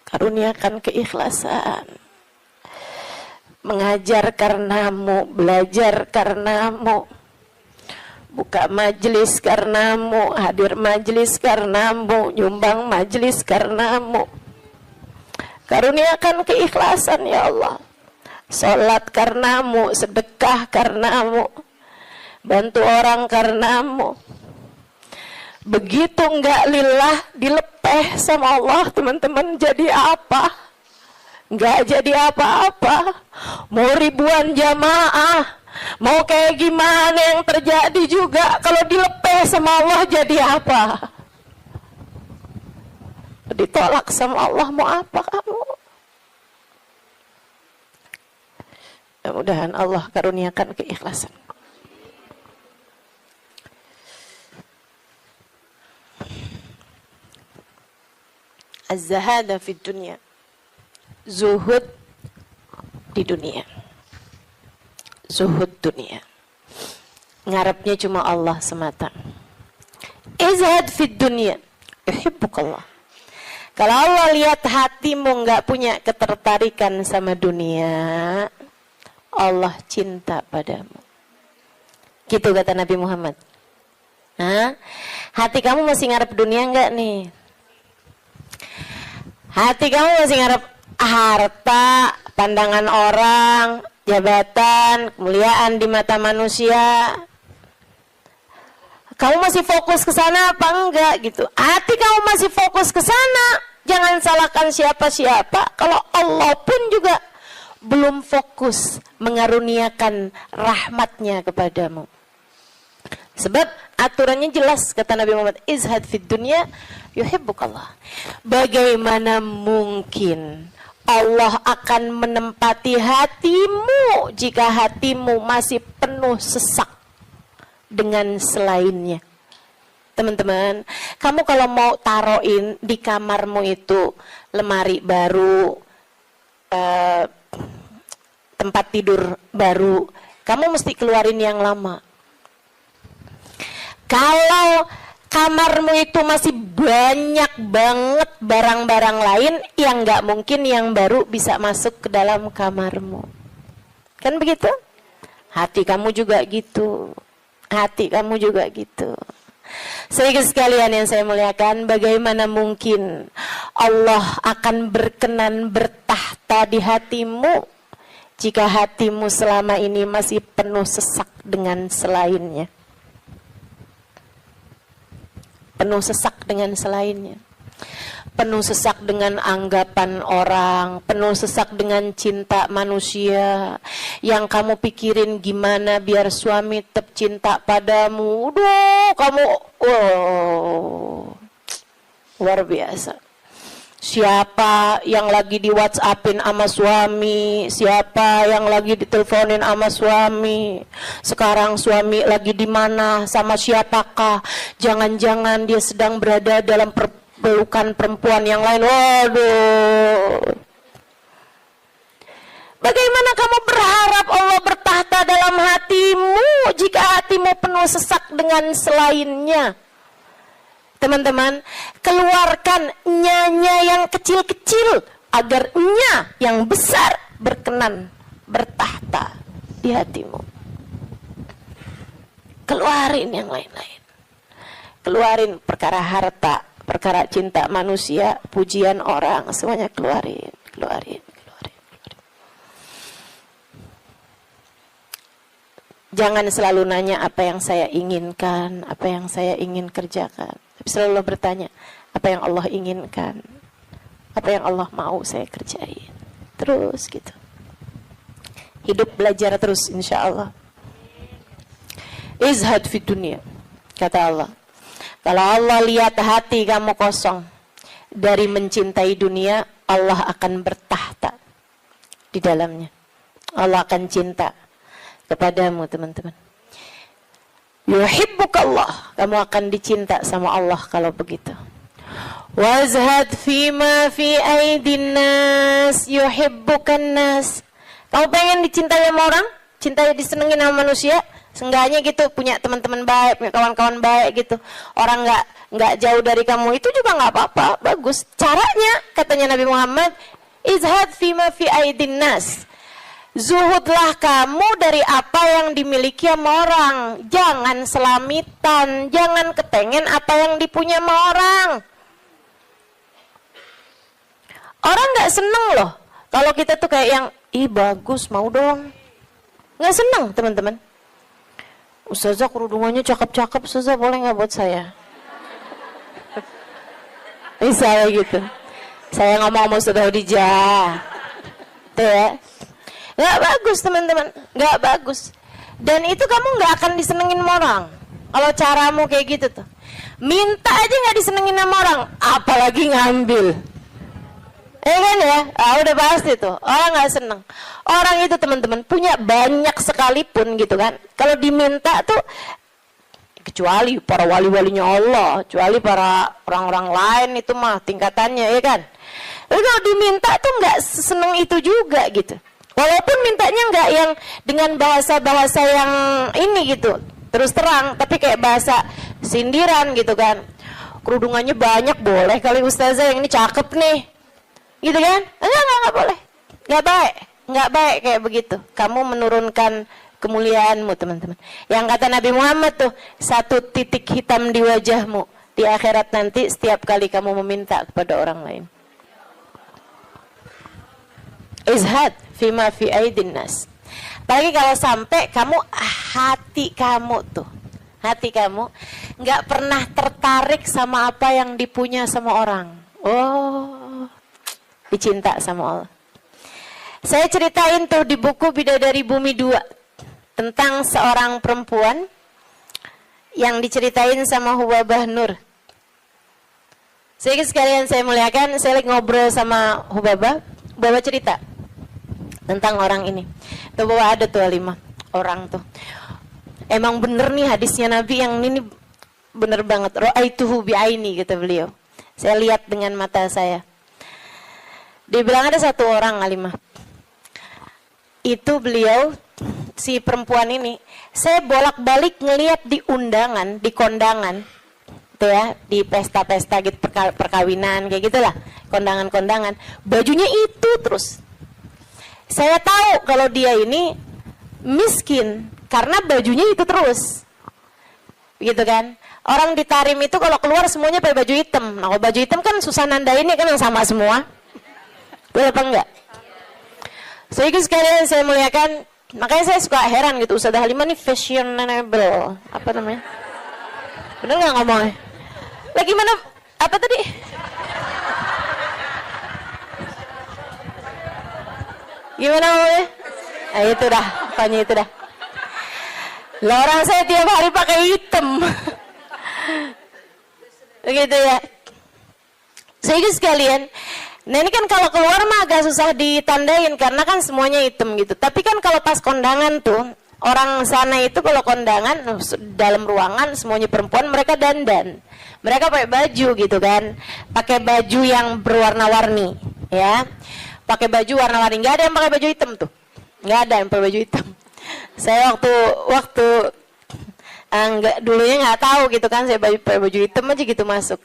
[SPEAKER 3] Karuniakan keikhlasan, mengajar karenamu, belajar karenamu, buka majelis karenamu, hadir majelis karenamu, nyumbang majelis karenamu. Karuniakan keikhlasan ya Allah. Salat karenamu, sedekah karenamu, bantu orang karenamu. Begitu enggak lillah, dilepeh sama Allah teman-teman, jadi apa? Enggak jadi apa-apa. Mau ribuan jamaah, mau kayak gimana yang terjadi juga, kalau dilepeh sama Allah jadi apa? Ditolak sama Allah, mau apa kamu? Mudah-mudahan Allah karuniakan keikhlasan. Az-zahada fid dunya, zuhud di dunia, zuhud dunia, ngarepnya cuma Allah semata. Izhad fid dunya, yuhibbukallah. Kalau Allah lihat hatimu nggak punya ketertarikan sama dunia, Allah cinta padamu. Gitu kata Nabi Muhammad. Hah? Hati kamu masih ngarep dunia nggak nih? Hati kamu masih ngarep harta, pandangan orang, jabatan, kemuliaan di mata manusia? Kamu masih fokus ke sana apa enggak gitu? Hati kamu masih fokus ke sana, jangan salahkan siapa-siapa. Kalau Allah pun juga belum fokus mengaruniakan rahmatnya kepadamu. Sebab aturannya jelas, kata Nabi Muhammad, izhad fid dunya yuhibbukallah. Bagaimana mungkin Allah akan menempati hatimu jika hatimu masih penuh sesak dengan selainnya? Teman-teman, kamu kalau mau taruhin di kamarmu itu lemari baru, tempat tidur baru, kamu mesti keluarin yang lama. Kalau kamarmu itu masih banyak banget barang-barang lain, yang nggak mungkin yang baru bisa masuk ke dalam kamarmu. Kan begitu? Hati kamu juga gitu. Hati kamu juga gitu. Sehingga sekalian yang saya muliakan, bagaimana mungkin Allah akan berkenan bertahta di hatimu jika hatimu selama ini masih penuh sesak dengan selainnya? Penuh sesak dengan selainnya, penuh sesak dengan anggapan orang, penuh sesak dengan cinta manusia. Yang kamu pikirin gimana biar suami tetap cinta padamu. Udah, kamu luar biasa. Siapa yang lagi di WhatsAppin sama suami, siapa yang lagi diteleponin sama suami, sekarang suami lagi di mana, sama siapakah, jangan-jangan dia sedang berada dalam pelukan perempuan yang lain. Waduh, bagaimana kamu berharap Allah bertahta dalam hatimu jika hatimu penuh sesak dengan selainnya? Teman-teman, keluarkan nya yang kecil-kecil agar nya yang besar berkenan bertahta di hatimu. Keluarin yang lain-lain. Keluarin perkara harta, perkara cinta manusia, pujian orang, semuanya keluarin. Jangan selalu nanya apa yang saya inginkan, apa yang saya ingin kerjakan. Tapi selalu bertanya, apa yang Allah inginkan, apa yang Allah mau saya kerjain. Terus gitu. Hidup belajar terus insya Allah. Izhad fi dunia, kata Allah. Kalau Allah lihat hati kamu kosong dari mencintai dunia, Allah akan bertahta di dalamnya. Allah akan cinta kepadamu, teman-teman. Yuhibbukallah, kamu akan dicinta sama Allah kalau begitu. Wazhad fima fi aidin nas yuhibbukan nas. Kamu pengen dicintai sama orang, cintai disenengin sama manusia, seenggaknya gitu, punya teman-teman baik, punya kawan-kawan baik gitu. Orang nggak jauh dari kamu, itu juga nggak apa-apa, bagus. Caranya, katanya Nabi Muhammad, izhad fima fi aidin nas. Zuhudlah kamu dari apa yang dimiliki sama orang. Jangan selamitan, jangan kepengen apa yang dipunya sama orang. Orang gak seneng loh kalau kita tuh kayak yang, ih bagus, mau dong. Gak seneng, teman-teman. Ustazah kerudungannya cakep-cakep, Ustazah boleh gak buat saya? Misalnya gitu. Saya ngomong sama Ustazah Khadijah. Tuh ya. Gak bagus, teman-teman, gak bagus. Dan itu kamu gak akan disenengin sama orang kalau caramu kayak gitu tuh. Minta aja gak disenengin sama orang, apalagi ngambil. Kan ya, udah pasti tuh orang gak seneng. Orang itu, teman-teman, punya banyak sekalipun gitu kan, kalau diminta tuh, kecuali para wali-walinya Allah, kecuali para orang-orang lain itu mah tingkatannya, ya kan. Tapi kalau diminta tuh gak seneng itu juga gitu. Walaupun mintanya nggak yang dengan bahasa-bahasa yang ini gitu, terus terang, tapi kayak bahasa sindiran gitu kan. Kerudungannya banyak, boleh kali Ustazah, yang ini cakep nih, gitu kan? Enggak boleh, nggak baik kayak begitu. Kamu menurunkan kemuliaanmu, teman-teman. Yang kata Nabi Muhammad tuh, 1 titik hitam di wajahmu di akhirat nanti setiap kali kamu meminta kepada orang lain. Izhad fima fi aidin nas. Apalagi kalau sampai kamu, hati kamu nggak pernah tertarik sama apa yang dipunya sama orang. Oh, dicinta sama Allah. Saya ceritain tuh di buku Bidadari Bumi 2 tentang seorang perempuan yang diceritain sama Hubabah Nur. Sedikit sekalian saya muliakan, saya lagi ngobrol sama Hubabah cerita tentang orang ini. Tuh bahwa ada tuh 5 orang tuh. Emang bener nih hadisnya Nabi yang ini bener banget. Ra'aituhu bi'aini kata beliau. Saya lihat dengan mata saya. Dia bilang ada 1 orang Alimah. Itu beliau, si perempuan ini, saya bolak-balik ngelihat di undangan, di kondangan. Tuh ya, di pesta-pesta gitu, perkawinan kayak gitulah, kondangan-kondangan, bajunya itu terus. Saya tahu kalau dia ini miskin karena bajunya itu terus, gitu kan? Orang di Tarim itu kalau keluar semuanya pakai baju hitam. Nah, kalau baju hitam kan susah nandainnya kan yang sama semua, betul apa enggak? Sedikit sekalian saya muliakan, makanya saya suka heran gitu, Ustazah Halimah nih fashionable, apa namanya? Bener nggak ngomongnya? Lagi mana? Apa tadi? Gimana ngomongnya? Nah, itu dah, pokoknya itu dah. Lah orang saya tiap hari pakai hitam. Begitu ya. Sedikit sekalian. Nah ini kan kalau keluar mah agak susah ditandain karena kan semuanya hitam gitu. Tapi kan kalau pas kondangan tuh, orang sana itu kalau kondangan dalam ruangan semuanya perempuan, mereka dandan. Mereka pakai baju gitu kan. Pakai baju yang berwarna-warni, ya. Pakai baju warna-warni, enggak ada yang pakai baju hitam tuh. Enggak ada yang pakai baju hitam. Saya waktu enggak dulunya enggak tahu gitu kan, saya pakai baju hitam aja gitu masuk.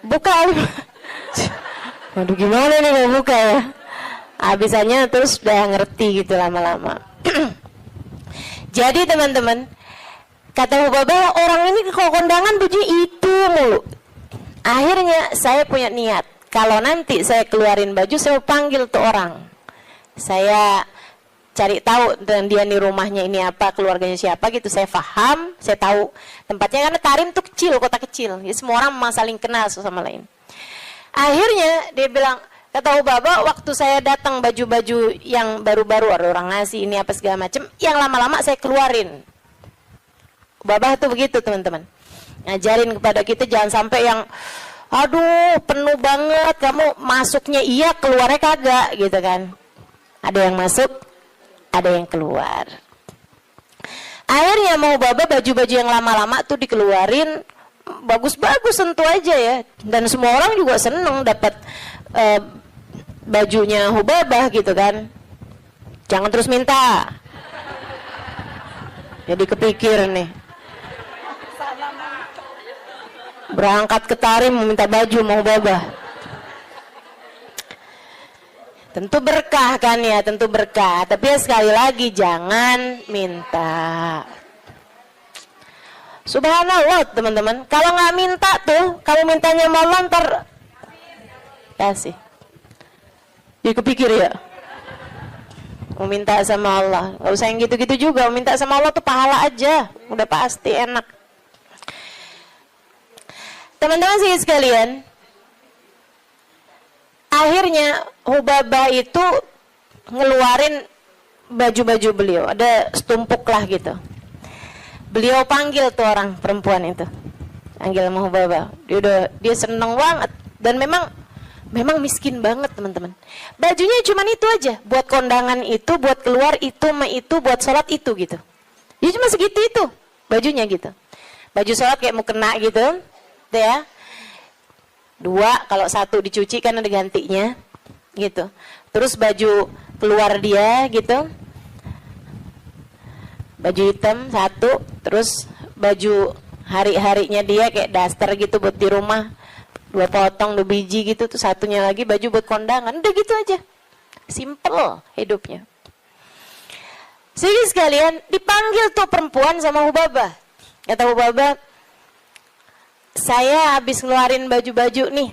[SPEAKER 3] Buka. Waduh gimana nih mau buka ya? Habisannya terus udah ngerti gitu lama-lama. Jadi teman-teman, kata Hubabah, orang ini kalau kondangan baju itu mulu. Akhirnya saya punya niat, kalau nanti saya keluarin baju, saya mau panggil tuh orang. Saya cari tahu dan dia nih rumahnya ini apa, keluarganya siapa gitu. Saya paham, saya tahu tempatnya karena Tarim tuh kecil, kota kecil. Jadi semua orang memang saling kenal satu sama lain. Akhirnya dia bilang, kata Hubabah, waktu saya datang baju-baju yang baru-baru, ada orang ngasih ini apa segala macam, yang lama-lama saya keluarin. Hubabah tuh begitu teman-teman. Ngajarin kepada kita jangan sampai yang, aduh penuh banget, kamu masuknya iya, keluarnya kagak gitu kan. Ada yang masuk, ada yang keluar. Akhirnya mau Hubabah baju-baju yang lama-lama tuh dikeluarin, bagus-bagus tentu aja ya. Dan semua orang juga seneng dapat bajunya Hubabah gitu kan. Jangan terus minta. Jadi kepikir nih. Berangkat ke Tarim meminta baju mau Hubabah. Tentu berkah kan ya, tentu berkah. Tapi ya sekali lagi jangan minta. Subhanallah teman-teman. Kalau nggak minta tuh, kalau mintanya mau ntar kasih. Jadi kepikir ya. Mau minta sama Allah. Gak usah yang gitu-gitu juga. Mau minta sama Allah tuh pahala aja. Udah pasti enak. Teman-teman sih sekalian. Akhirnya Hubabah itu ngeluarin baju-baju beliau. Ada setumpuk lah gitu. Beliau panggil tuh orang perempuan itu. Panggil sama Hubabah. Dia seneng banget. Dan memang miskin banget teman-teman. Bajunya cuma itu aja. Buat kondangan itu, buat keluar itu, buat sholat itu gitu. Dia cuma segitu itu. Bajunya gitu. Baju sholat kayak mau kena gitu. Tuh ya. 2, kalau 1 dicuci kan ada gantinya. Gitu. Terus baju keluar dia gitu. Baju hitam 1, terus baju hari-harinya dia kayak daster gitu buat di rumah, 2 potong 2 biji gitu, tuh 1-nya lagi baju buat kondangan. Udah gitu aja, simple hidupnya. Sehingga sekalian dipanggil tuh perempuan sama Hubabah. Kata Hubabah, saya habis ngeluarin baju-baju nih,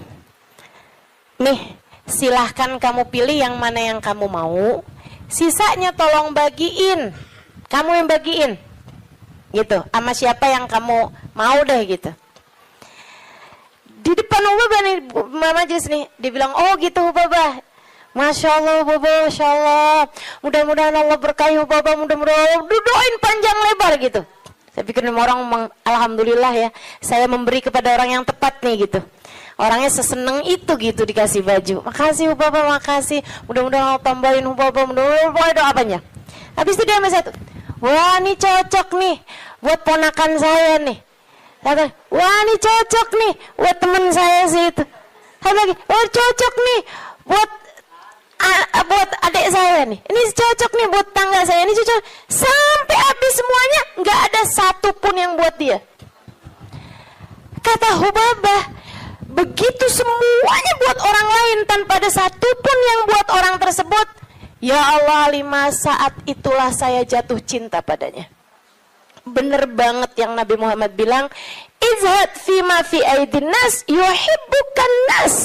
[SPEAKER 3] silahkan kamu pilih yang mana yang kamu mau, sisanya tolong bagiin. Kamu yang bagiin gitu, sama siapa yang kamu mau deh gitu. Di depan Hubabah nih, majelis nih, dibilang, oh gitu Hubabah, Masya Allah Hubabah, Masya Allah, mudah-mudahan Allah berkahi Hubabah, mudah-mudahan Allah doain panjang lebar gitu. Saya pikir pikir orang alhamdulillah ya, saya memberi kepada orang yang tepat nih gitu. Orangnya seseneng itu gitu dikasih baju. Makasih Bapak, makasih. Mudah-mudahan Allah tambahin Bapak, mudah-mudahan doa apanya. Habis itu dia satu. Wah, ini cocok nih buat ponakan saya nih. Kata, wah, ini cocok nih buat teman saya sih itu. Satu lagi, wah cocok nih buat adik saya nih. Ini cocok nih buat tangga saya. Ini cocok. Sampai habis semuanya nggak ada satu pun yang buat dia. Kata Hubabah, begitu semuanya buat orang lain tanpa ada satu pun yang buat orang tersebut. Ya Allah, 5 saat itulah saya jatuh cinta padanya. Bener banget yang Nabi Muhammad bilang, izhad fima fi aidin nas yuhibbukan nas.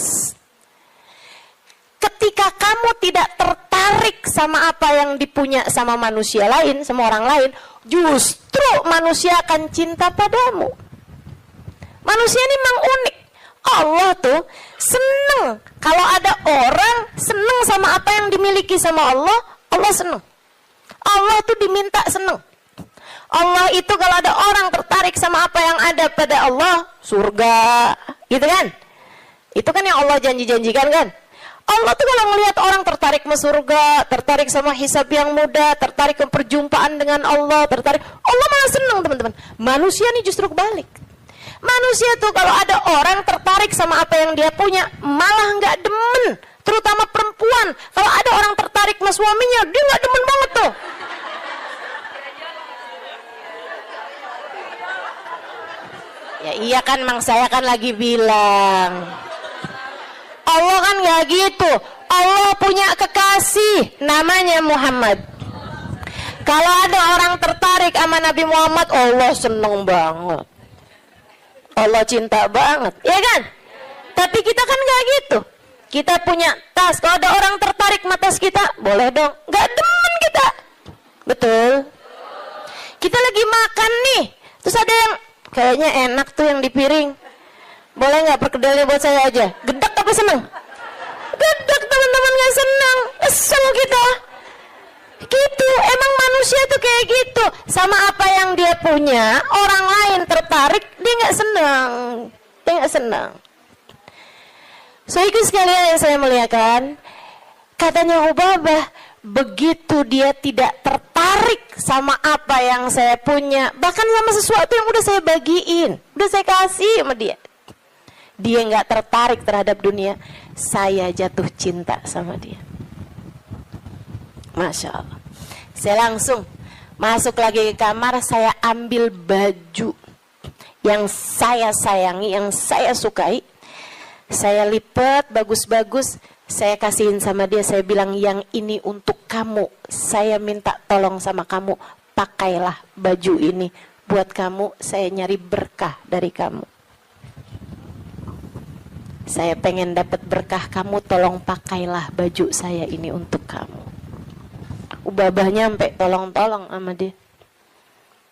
[SPEAKER 3] Ketika kamu tidak tertarik sama apa yang dipunya sama manusia lain, sama orang lain, justru manusia akan cinta padamu. Manusia ini memang unik. Allah tuh seneng kalau ada orang seneng sama apa yang dimiliki sama Allah, Allah seneng. Allah tuh diminta seneng. Allah itu kalau ada orang tertarik sama apa yang ada pada Allah, surga, gitu kan? Itu kan yang Allah janji-janjikan kan? Allah tuh kalau ngelihat orang tertarik sama surga, tertarik sama hisab yang mudah, tertarik ke perjumpaan dengan Allah, tertarik, Allah malah seneng teman-teman. Manusia nih justru kebalik. Manusia tuh kalau ada orang tertarik sama apa yang dia punya, malah nggak demen. Terutama perempuan, kalau ada orang tertarik sama suaminya, dia nggak demen banget tuh. Ya iya kan, mang saya kan lagi bilang. Allah kan nggak gitu. Allah punya kekasih, namanya Muhammad. Kalau ada orang tertarik sama Nabi Muhammad, Allah seneng banget. Allah cinta banget, ya kan? Tapi kita kan nggak gitu. Kita punya tas, kalau ada orang tertarik sama tas kita, boleh dong. Nggak demen kita, betul? Kita lagi makan nih, terus ada yang kayaknya enak tuh yang di piring. Boleh nggak perkedelnya buat saya aja? Gedek apa seneng? Gedek teman-teman, nggak seneng, kesel kita. Gitu, emang manusia tuh kayak gitu. Sama apa yang dia punya, orang lain tertarik, dia nggak senang. Dia nggak senang. So itu sekalian yang saya muliakan, katanya Hubabah, begitu dia tidak tertarik sama apa yang saya punya, bahkan sama sesuatu yang udah saya bagiin, udah saya kasih sama dia, dia nggak tertarik terhadap dunia, saya jatuh cinta sama dia. Masya Allah. Saya langsung masuk lagi ke kamar, saya ambil baju yang saya sayangi, yang saya sukai, saya lipat bagus-bagus, saya kasihin sama dia, saya bilang yang ini untuk kamu, saya minta tolong sama kamu, pakailah baju ini buat kamu, saya nyari berkah dari kamu. Saya pengen dapat berkah kamu, tolong pakailah baju saya ini untuk kamu. Ubabahnya sampai tolong-tolong sama dia.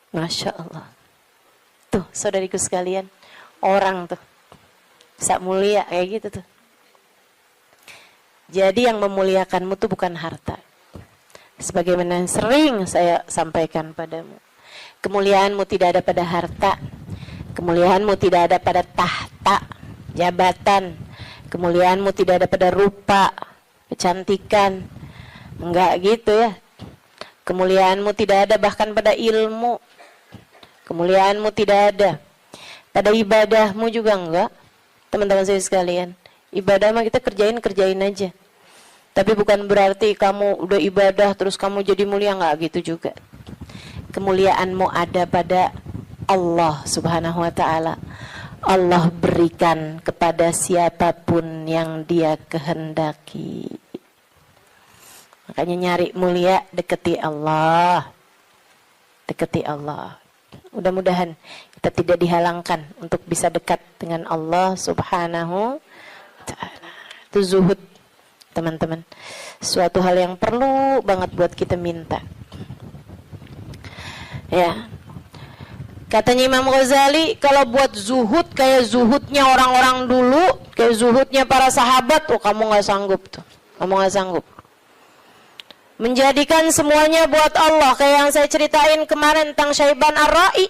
[SPEAKER 3] Masya Allah. Tuh saudariku sekalian, orang tuh sak mulia kayak gitu tuh. Jadi yang memuliakanmu tuh bukan harta. Sebagaimana sering saya sampaikan padamu, kemuliaanmu tidak ada pada harta, kemuliaanmu tidak ada pada tahta, jabatan, kemuliaanmu tidak ada pada rupa, kecantikan. Enggak gitu ya. Kemuliaanmu tidak ada bahkan pada ilmu. Kemuliaanmu tidak ada pada ibadahmu juga enggak. Teman-teman saya sekalian, ibadah mah kita kerjain aja. Tapi bukan berarti kamu udah ibadah terus kamu jadi mulia, enggak gitu juga. Kemuliaanmu ada pada Allah Subhanahu wa taala. Allah berikan kepada siapapun yang Dia kehendaki. Makanya nyari mulia, deketi Allah. Deketi Allah. Mudah-mudahan kita tidak dihalangkan untuk bisa dekat dengan Allah Subhanahu wa ta'ala. Itu zuhud, teman-teman. Suatu hal yang perlu banget buat kita minta. Ya. Katanya Imam Ghazali, kalau buat zuhud kayak zuhudnya orang-orang dulu, kayak zuhudnya para sahabat, oh kamu nggak sanggup tuh. Kamu nggak sanggup. Menjadikan semuanya buat Allah, kayak yang saya ceritain kemarin tentang Syaiban Ar-Ra'i.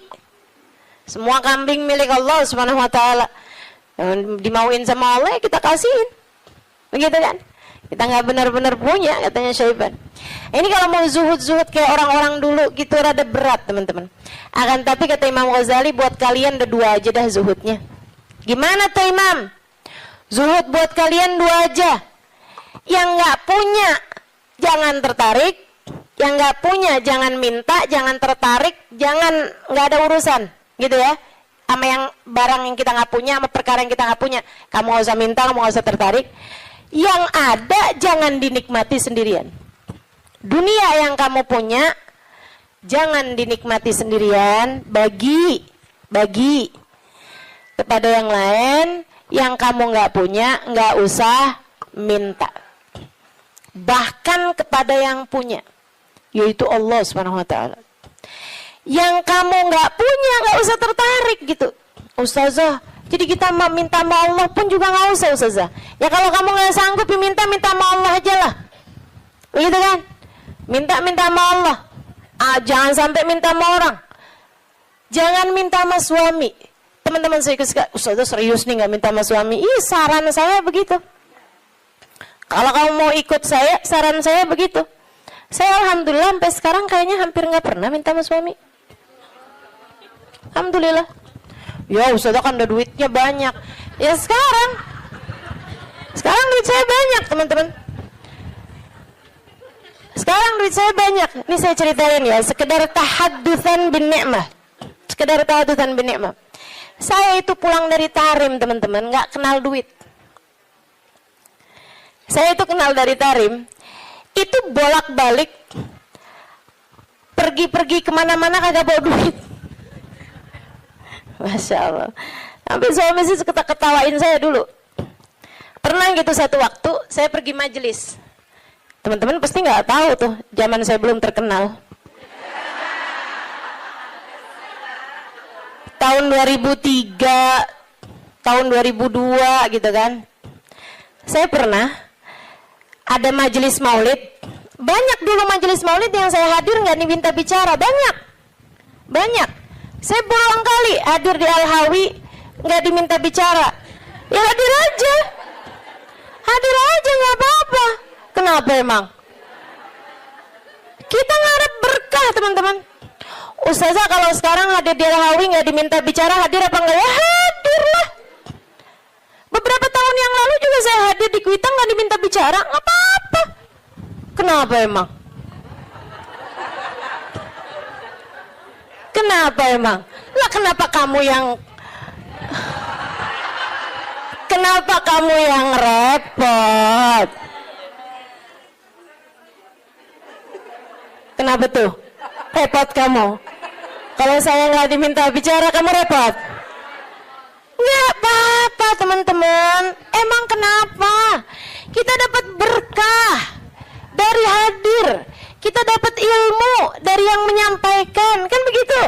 [SPEAKER 3] Semua kambing milik Allah Subhanahu wa taala. Yang dimauin sama Allah kita kasihin. Begitu kan? Kita nggak benar-benar punya, katanya Syaiban. Ini kalau mau zuhud-zuhud kayak orang-orang dulu gitu rada berat, teman-teman. Akan tapi kata Imam Ghazali, buat kalian ada 2 aja dah zuhudnya. Gimana tuh Imam? Zuhud buat kalian 2 aja. Yang nggak punya jangan tertarik, yang nggak punya jangan minta, jangan tertarik, jangan nggak ada urusan, gitu ya. Sama yang barang yang kita nggak punya, sama perkara yang kita nggak punya, kamu nggak usah minta, kamu nggak usah tertarik. Yang ada jangan dinikmati sendirian. Dunia yang kamu punya jangan dinikmati sendirian, bagi kepada yang lain. Yang kamu nggak punya nggak usah minta, bahkan kepada yang punya, yaitu Allah Subhanahu wa taala. Yang kamu nggak punya nggak usah tertarik gitu. Ustazah, jadi kita minta sama Allah pun juga nggak usah, Ustazah. Ya kalau kamu nggak sanggup minta sama Allah aja lah, begitu kan? Minta sama Allah. Jangan sampai minta sama orang. Jangan minta sama suami. Teman-teman saya suka, Ustazah serius nih nggak minta sama suami? Ih, saran saya begitu. Kalau kamu mau ikut saya, saran saya begitu. Saya alhamdulillah sampai sekarang kayaknya hampir nggak pernah minta sama suami. Alhamdulillah. Ya Ustazah kan ada duitnya banyak. Ya sekarang duit saya banyak, teman-teman. Sekarang duit saya banyak. Ini saya ceritain ya, sekedar tahaddusan bin ni'mah. Saya itu pulang dari Tarim, teman-teman, nggak kenal duit. Saya itu kenal dari Tarim, itu bolak-balik, pergi kemana-mana kagak bawa duit. Masya Allah. Sampai suami sih ketawain saya dulu. Pernah gitu satu waktu, saya pergi majelis. Teman-teman pasti nggak tahu tuh, zaman saya belum terkenal. Tahun 2003, tahun 2002 gitu kan. Saya pernah ada majelis maulid. Banyak dulu majelis maulid yang saya hadir nggak diminta bicara, banyak. Saya berulang kali hadir di Al-Hawi nggak diminta bicara. Ya hadir aja nggak apa-apa. Kenapa emang? Kita ngarep berkah, teman-teman. Ustazah kalau sekarang hadir di Al-Hawi nggak diminta bicara, hadir apa enggak? Ya hadir lah. Beberapa tahun yang lalu juga saya hadir di Kuitang nggak diminta bicara, nggak apa-apa. Kenapa emang? Lah kenapa kamu yang repot? Kenapa tuh? Repot kamu? Kalau saya nggak diminta bicara, kamu repot? Nggak apa-apa, teman-teman. Emang kenapa? Kita dapat berkah dari hadir. Kita dapat ilmu dari yang menyampaikan. Kan begitu?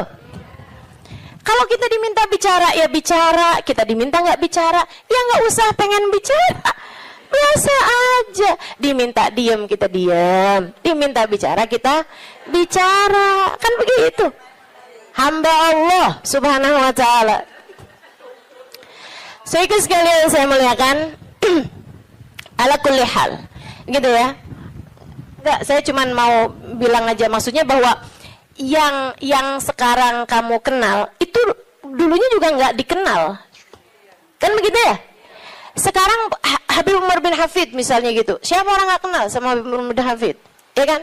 [SPEAKER 3] Kalau kita diminta bicara, ya bicara. Kita diminta nggak bicara, ya nggak usah pengen bicara. Biasa aja. Diminta diam, kita diam. Diminta bicara, kita bicara. Kan begitu. Hamba Allah Subhanahu wa ta'ala. Saudara sekalian saya muliakan, ala kulli hal. Gitu ya. Enggak, saya cuma mau bilang aja, maksudnya bahwa yang sekarang kamu kenal itu dulunya juga nggak dikenal. Kan begitu ya? Sekarang Habib Umar bin Hafid misalnya gitu. Siapa orang nggak kenal sama Habib Umar bin Hafid? Ya kan?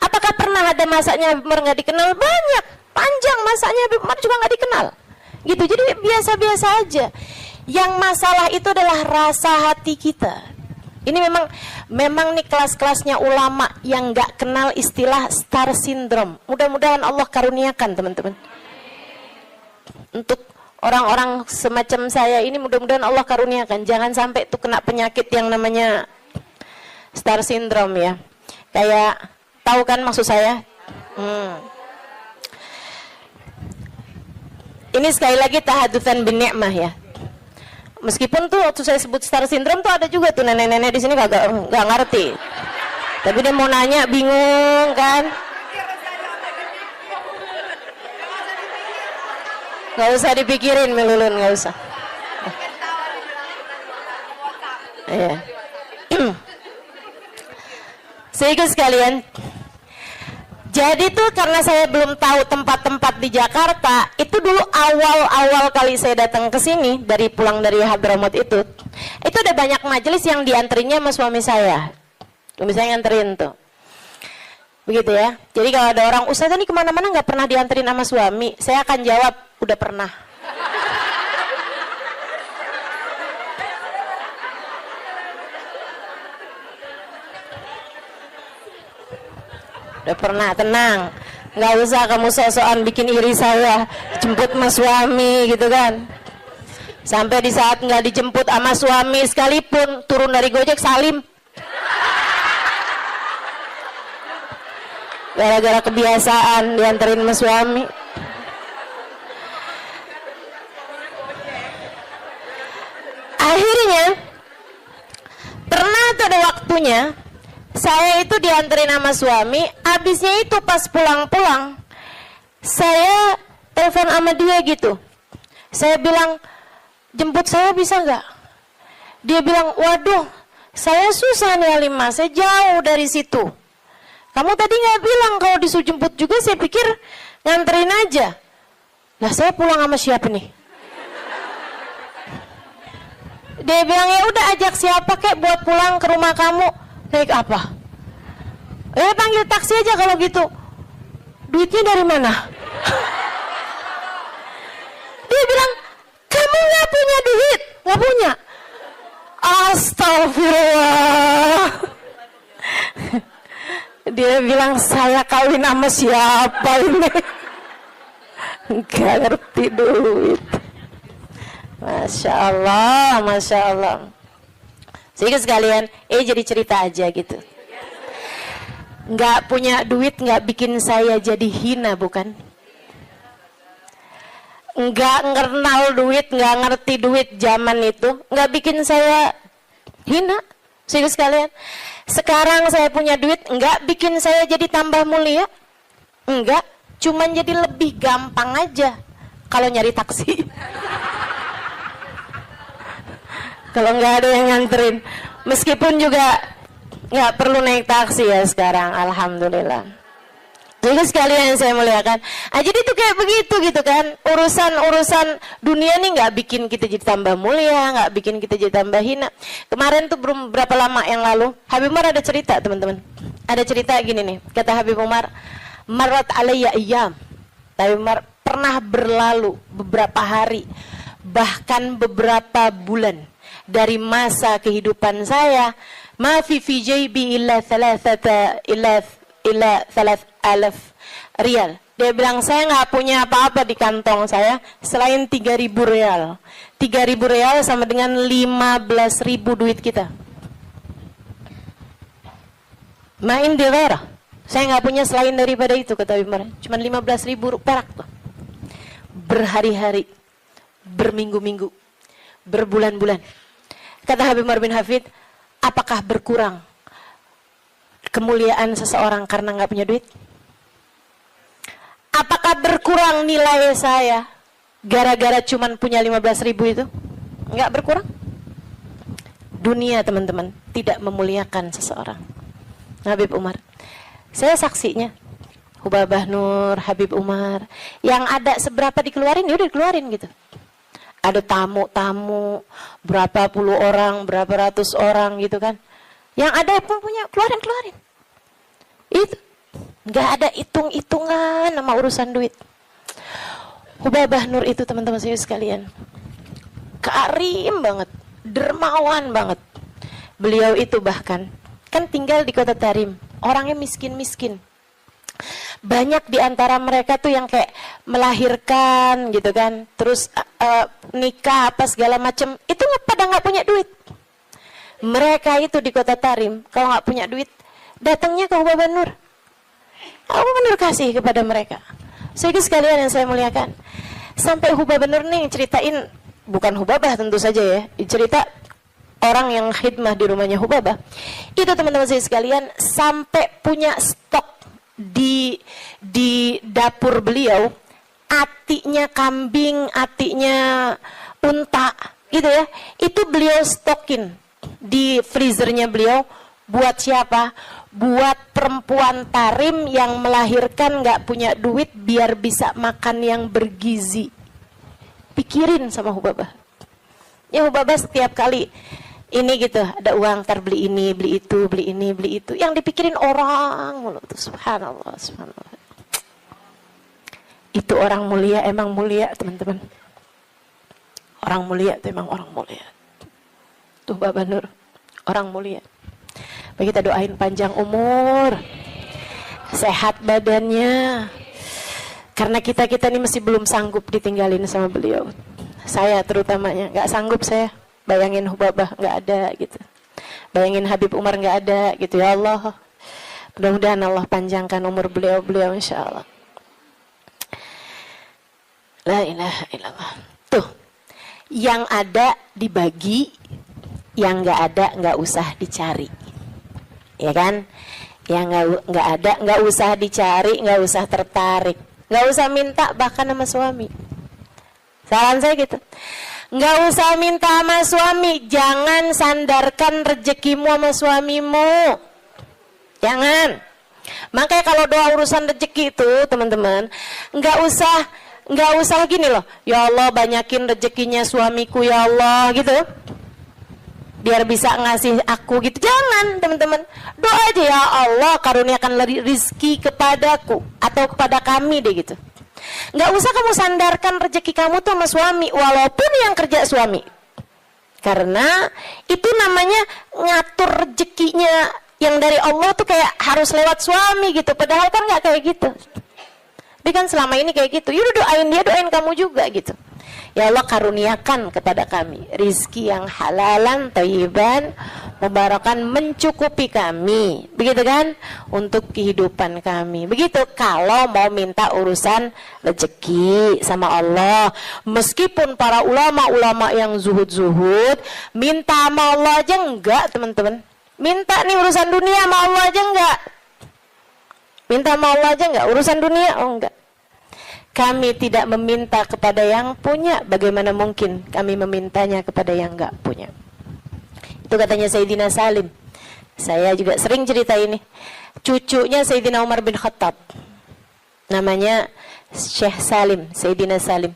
[SPEAKER 3] Apakah pernah ada masanya Habib Umar nggak dikenal? Banyak, panjang masanya Habib Umar juga nggak dikenal. Gitu. Jadi biasa-biasa aja. Yang masalah itu adalah rasa hati kita. Ini memang nih kelas-kelasnya ulama yang nggak kenal istilah star syndrome. Mudah-mudahan Allah karuniakan, teman-teman. Untuk orang-orang semacam saya ini mudah-mudahan Allah karuniakan. Jangan sampai tuh kena penyakit yang namanya star syndrome ya. Kayak, tahu kan maksud saya? Ini sekali lagi tahadutsan bin ni'mah ya. Meskipun tuh waktu saya sebut star syndrome tuh ada juga tuh nenek-nenek di sini nggak ngerti. Tapi dia mau nanya bingung kan? Nggak usah dipikirin Milulun, nggak usah. Iya. Sehingga sekalian, jadi tuh karena saya belum tahu tempat-tempat di Jakarta, itu dulu awal-awal kali saya datang ke sini dari pulang dari Hadramaut itu ada banyak majelis yang dianterinya sama suami saya. Suami saya nganterin tuh. Begitu ya. Jadi kalau ada orang, Ustazah ini kemana-mana nggak pernah dianterin sama suami, saya akan jawab, udah pernah. Udah pernah, tenang. Nggak usah kamu sok-sokan bikin iri saya, jemput sama suami gitu kan. Sampai di saat nggak dijemput sama suami sekalipun, turun dari Gojek salim. Gara-gara kebiasaan dianterin sama suami. Akhirnya pernah tuh ada waktunya saya itu dianterin sama suami, habisnya itu pas pulang-pulang saya telepon sama dia gitu. Saya bilang, jemput saya bisa nggak? Dia bilang, waduh, saya susah nih Halimah, saya jauh dari situ. Kamu tadi nggak bilang kalau disuruh jemput juga, saya pikir nganterin aja. Lah saya pulang sama siapa nih? Dia bilang, ya udah ajak siapa kek buat pulang ke rumah kamu. Naik apa? Panggil taksi aja kalau gitu. Duitnya dari mana? Dia bilang, kamu nggak punya duit? Nggak punya? Astagfirullah. Dia bilang, saya kawin sama siapa ini? Nggak ngerti duit. Masya Allah, Masya Allah. Sehingga sekalian, jadi cerita aja gitu. Nggak punya duit nggak bikin saya jadi hina, bukan? Nggak kenal duit, nggak ngerti duit zaman itu, nggak bikin saya hina. Sehingga sekalian, sekarang saya punya duit, nggak bikin saya jadi tambah mulia. Enggak, cuman jadi lebih gampang aja kalau nyari taksi. Kalau nggak ada yang nganterin, meskipun juga nggak perlu naik taksi ya sekarang, alhamdulillah. Jadi sekalian yang saya muliakan, jadi itu kayak begitu gitu kan, urusan dunia nih nggak bikin kita jadi tambah mulia, nggak bikin kita jadi tambah hina. Kemarin tuh berapa lama yang lalu, Habib Umar ada cerita teman-teman, ada cerita gini nih, kata Habib Umar, marat alayya ayyam, Habib Umar pernah berlalu beberapa hari, bahkan beberapa bulan dari masa kehidupan saya, ma fi jaybi illa 3,000 riyal. Dia bilang, saya nggak punya apa-apa di kantong saya selain 3.000 rial. 3.000 rial sama dengan 15.000 duit kita. Main di ghairah. Saya nggak punya selain daripada itu, kata Umar. Cuma 15.000 perak tuh. Berhari-hari, berminggu-minggu, berbulan-bulan. Kata Habib Umar bin Hafid, apakah berkurang kemuliaan seseorang karena nggak punya duit? Apakah berkurang nilai saya gara-gara cuman punya 15.000 itu? Nggak berkurang. Dunia teman-teman tidak memuliakan seseorang. Habib Umar, saya saksinya. Hubabah Nur, Habib Umar, yang ada seberapa dikeluarin, ya udah dikeluarin gitu. Ada tamu-tamu, berapa puluh orang, berapa ratus orang gitu kan. Yang ada pun punya, keluarin. Itu, nggak ada hitung-hitungan sama urusan duit. Hubabah Nur itu teman-teman saya sekalian, karim banget, dermawan banget. Beliau itu bahkan, kan tinggal di kota Tarim, orangnya miskin-miskin. Banyak di antara mereka tuh yang kayak melahirkan gitu kan, terus nikah apa segala macam, itu pada nggak punya duit. Mereka itu di kota Tarim kalau nggak punya duit, datangnya ke Hubabah Nur. Hubabah Nur kasih kepada mereka. Sehingga sekalian yang saya muliakan, sampai Hubabah Nur nih ceritain, bukan Hubabah tentu saja ya, cerita orang yang khidmah di rumahnya Hubabah. Itu teman-teman saya sekalian sampai punya stok di dapur beliau atinya kambing, atinya unta, gitu ya. Itu beliau stokin di freezernya beliau. Buat siapa? Buat perempuan tarim yang melahirkan nggak punya duit biar bisa makan yang bergizi. Pikirin sama Hubabah. Ya Hubabah setiap kali ini gitu, ada uang, ntar beli ini, beli itu, beli ini, beli itu. Yang dipikirin orang mulu tuh, subhanallah, subhanallah. Itu orang mulia, emang mulia teman-teman. Orang mulia itu emang orang mulia. Tuh Baba Nur, orang mulia. Baik, kita doain panjang umur, sehat badannya. Karena kita ini masih belum sanggup ditinggalin sama beliau. Saya terutamanya, nggak sanggup saya. Bayangin Hubabah nggak ada gitu. Bayangin Habib Umar nggak ada gitu, ya Allah. Mudah-mudahan Allah panjangkan umur beliau insya Allah. La ilaha illallah. Tuh, yang ada dibagi, yang nggak ada nggak usah dicari, ya kan? Yang nggak ada nggak usah dicari, nggak usah tertarik, nggak usah minta bahkan sama suami. Saran saya gitu. Nggak usah minta sama suami, jangan sandarkan rezekimu sama suamimu. Jangan. Makanya kalau doa urusan rezeki itu, teman-teman, nggak usah gini loh. Ya Allah, banyakin rezekinya suamiku ya Allah gitu. Biar bisa ngasih aku gitu. Jangan, teman-teman. Doa aja, ya Allah, karuniakan rizki kepadaku atau kepada kami deh gitu. Nggak usah kamu sandarkan rezeki kamu tuh sama suami, walaupun yang kerja suami. Karena itu namanya ngatur rezekinya yang dari Allah tuh kayak harus lewat suami gitu. Padahal kan nggak kayak gitu. Tapi kan selama ini kayak gitu. Yaudah doain dia, doain kamu juga gitu. Ya Allah, karuniakan kepada kami rizki yang halalan, thayyiban, mubarakan, mencukupi kami. Begitu kan? Untuk kehidupan kami. Begitu kalau mau minta urusan rezeki sama Allah. Meskipun para ulama-ulama yang zuhud-zuhud, minta sama Allah aja enggak, teman-teman. Minta nih urusan dunia sama Allah aja enggak. Minta sama Allah aja enggak, urusan dunia oh enggak. Kami tidak meminta kepada yang punya, bagaimana mungkin kami memintanya kepada yang enggak punya. Itu katanya Sayyidina Salim. Saya juga sering cerita ini. Cucunya Sayyidina Umar bin Khattab. Namanya Syekh Salim, Sayyidina Salim.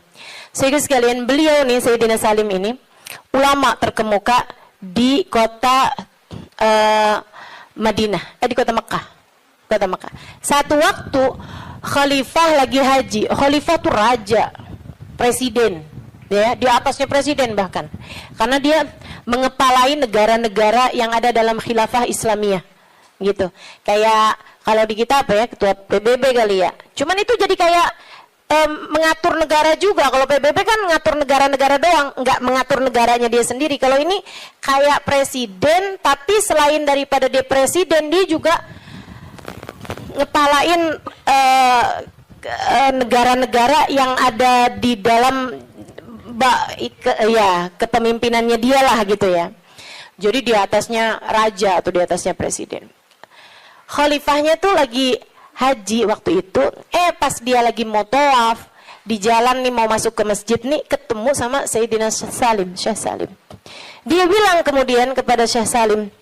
[SPEAKER 3] Saudara sekalian, beliau nih Sayyidina Salim ini ulama terkemuka di kota Madinah, di kota Mekah. Kota Mekah. Satu waktu khalifah lagi haji. Khalifah tuh raja, presiden, ya, di atasnya presiden bahkan. Karena dia mengepalai negara-negara yang ada dalam khilafah Islamiyah. Gitu. Kayak kalau di kita apa ya, ketua PBB kali ya. Cuman itu jadi kayak mengatur negara juga. Kalau PBB kan ngatur negara-negara doang, nggak mengatur negaranya dia sendiri. Kalau ini kayak presiden, tapi selain daripada dia presiden, dia juga ngepalain negara-negara yang ada di dalam kepemimpinannya dia lah gitu ya. Jadi di atasnya raja atau di atasnya presiden. Khalifahnya tuh lagi haji waktu itu, pas dia lagi mau tawaf di jalan nih mau masuk ke masjid nih, ketemu sama Sayyidina Salim, Syekh Salim. Dia bilang kemudian kepada Syekh Salim,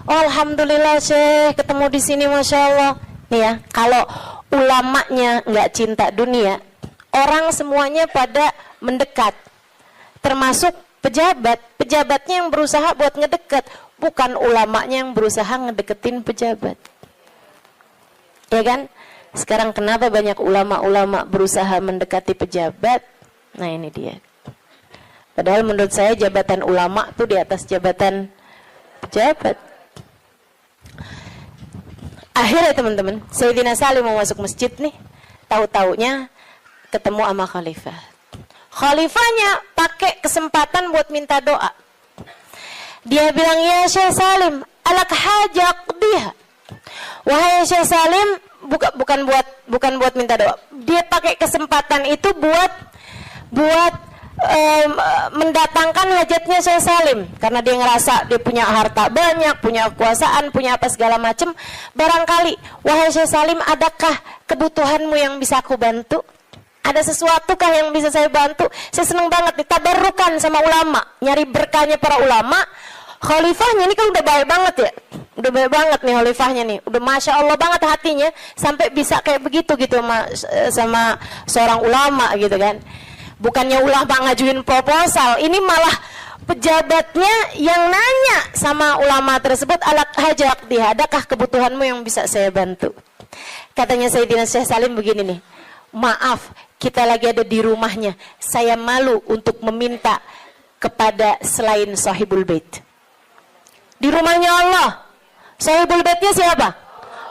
[SPEAKER 3] oh, alhamdulillah Syekh, ketemu di sini, masya Allah. Nih ya, kalau ulamanya nggak cinta dunia, orang semuanya pada mendekat, termasuk pejabatnya yang berusaha buat ngedekat, bukan ulamanya yang berusaha ngedeketin pejabat. Ya kan? Sekarang kenapa banyak ulama-ulama berusaha mendekati pejabat? Nah ini dia. Padahal menurut saya jabatan ulama tuh di atas jabatan pejabat. Akhirnya teman-teman, Sayyidina Salim mau masuk masjid nih, tahu-taunya ketemu sama khalifah. Khalifahnya pakai kesempatan buat minta doa. Dia bilang, ya Syekh Salim, alak hajak biha. Wahai Syekh Salim, bukan buat minta doa. Dia pakai kesempatan itu buat mendatangkan hajatnya Syekh Salim, karena dia ngerasa dia punya harta banyak, punya kekuasaan, punya apa segala macam. Barangkali, wahai Syekh Salim, adakah kebutuhanmu yang bisa aku bantu? Ada sesuatu kah yang bisa saya bantu? Saya senang banget nih, tabarukan sama ulama, nyari berkahnya para ulama. Khalifahnya ini kan udah baik banget ya, udah baik banget nih khalifahnya nih, udah masya Allah banget hatinya sampai bisa kayak begitu gitu sama seorang ulama gitu kan. Bukannya ulama ngajuin proposal, ini malah pejabatnya yang nanya sama ulama tersebut, alat hajak dia, adakah kebutuhanmu yang bisa saya bantu? Katanya Sayyidina Syekh Salim begini nih, maaf, kita lagi ada di rumahnya, saya malu untuk meminta kepada selain sahibul bait. Di rumahnya Allah, sahibul baitnya siapa?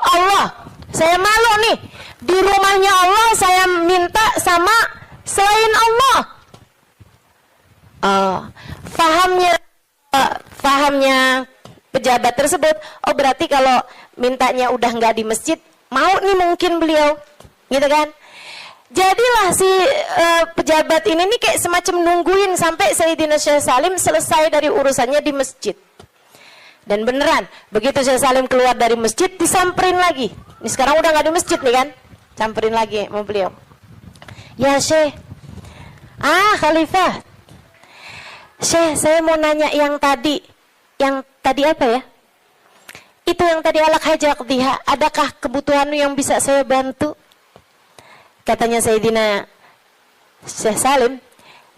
[SPEAKER 3] Allah. Saya malu nih, di rumahnya Allah saya minta sama selain Allah. Fahamnya pejabat tersebut, oh berarti kalau mintanya udah nggak di masjid, mau nih mungkin beliau, gitu kan? Jadilah si pejabat ini nih kayak semacam nungguin sampai Sayyidina Syekh Salim selesai dari urusannya di masjid. Dan beneran, begitu Syekh Salim keluar dari masjid, disamperin lagi. Ini sekarang udah nggak di masjid nih kan? Samperin lagi sama beliau. Ya Syekh, Khalifah, Syekh, saya mau nanya yang tadi apa ya? Itu yang tadi alak hajak diha, adakah kebutuhanmu yang bisa saya bantu? Katanya Sayyidina Syekh Salim,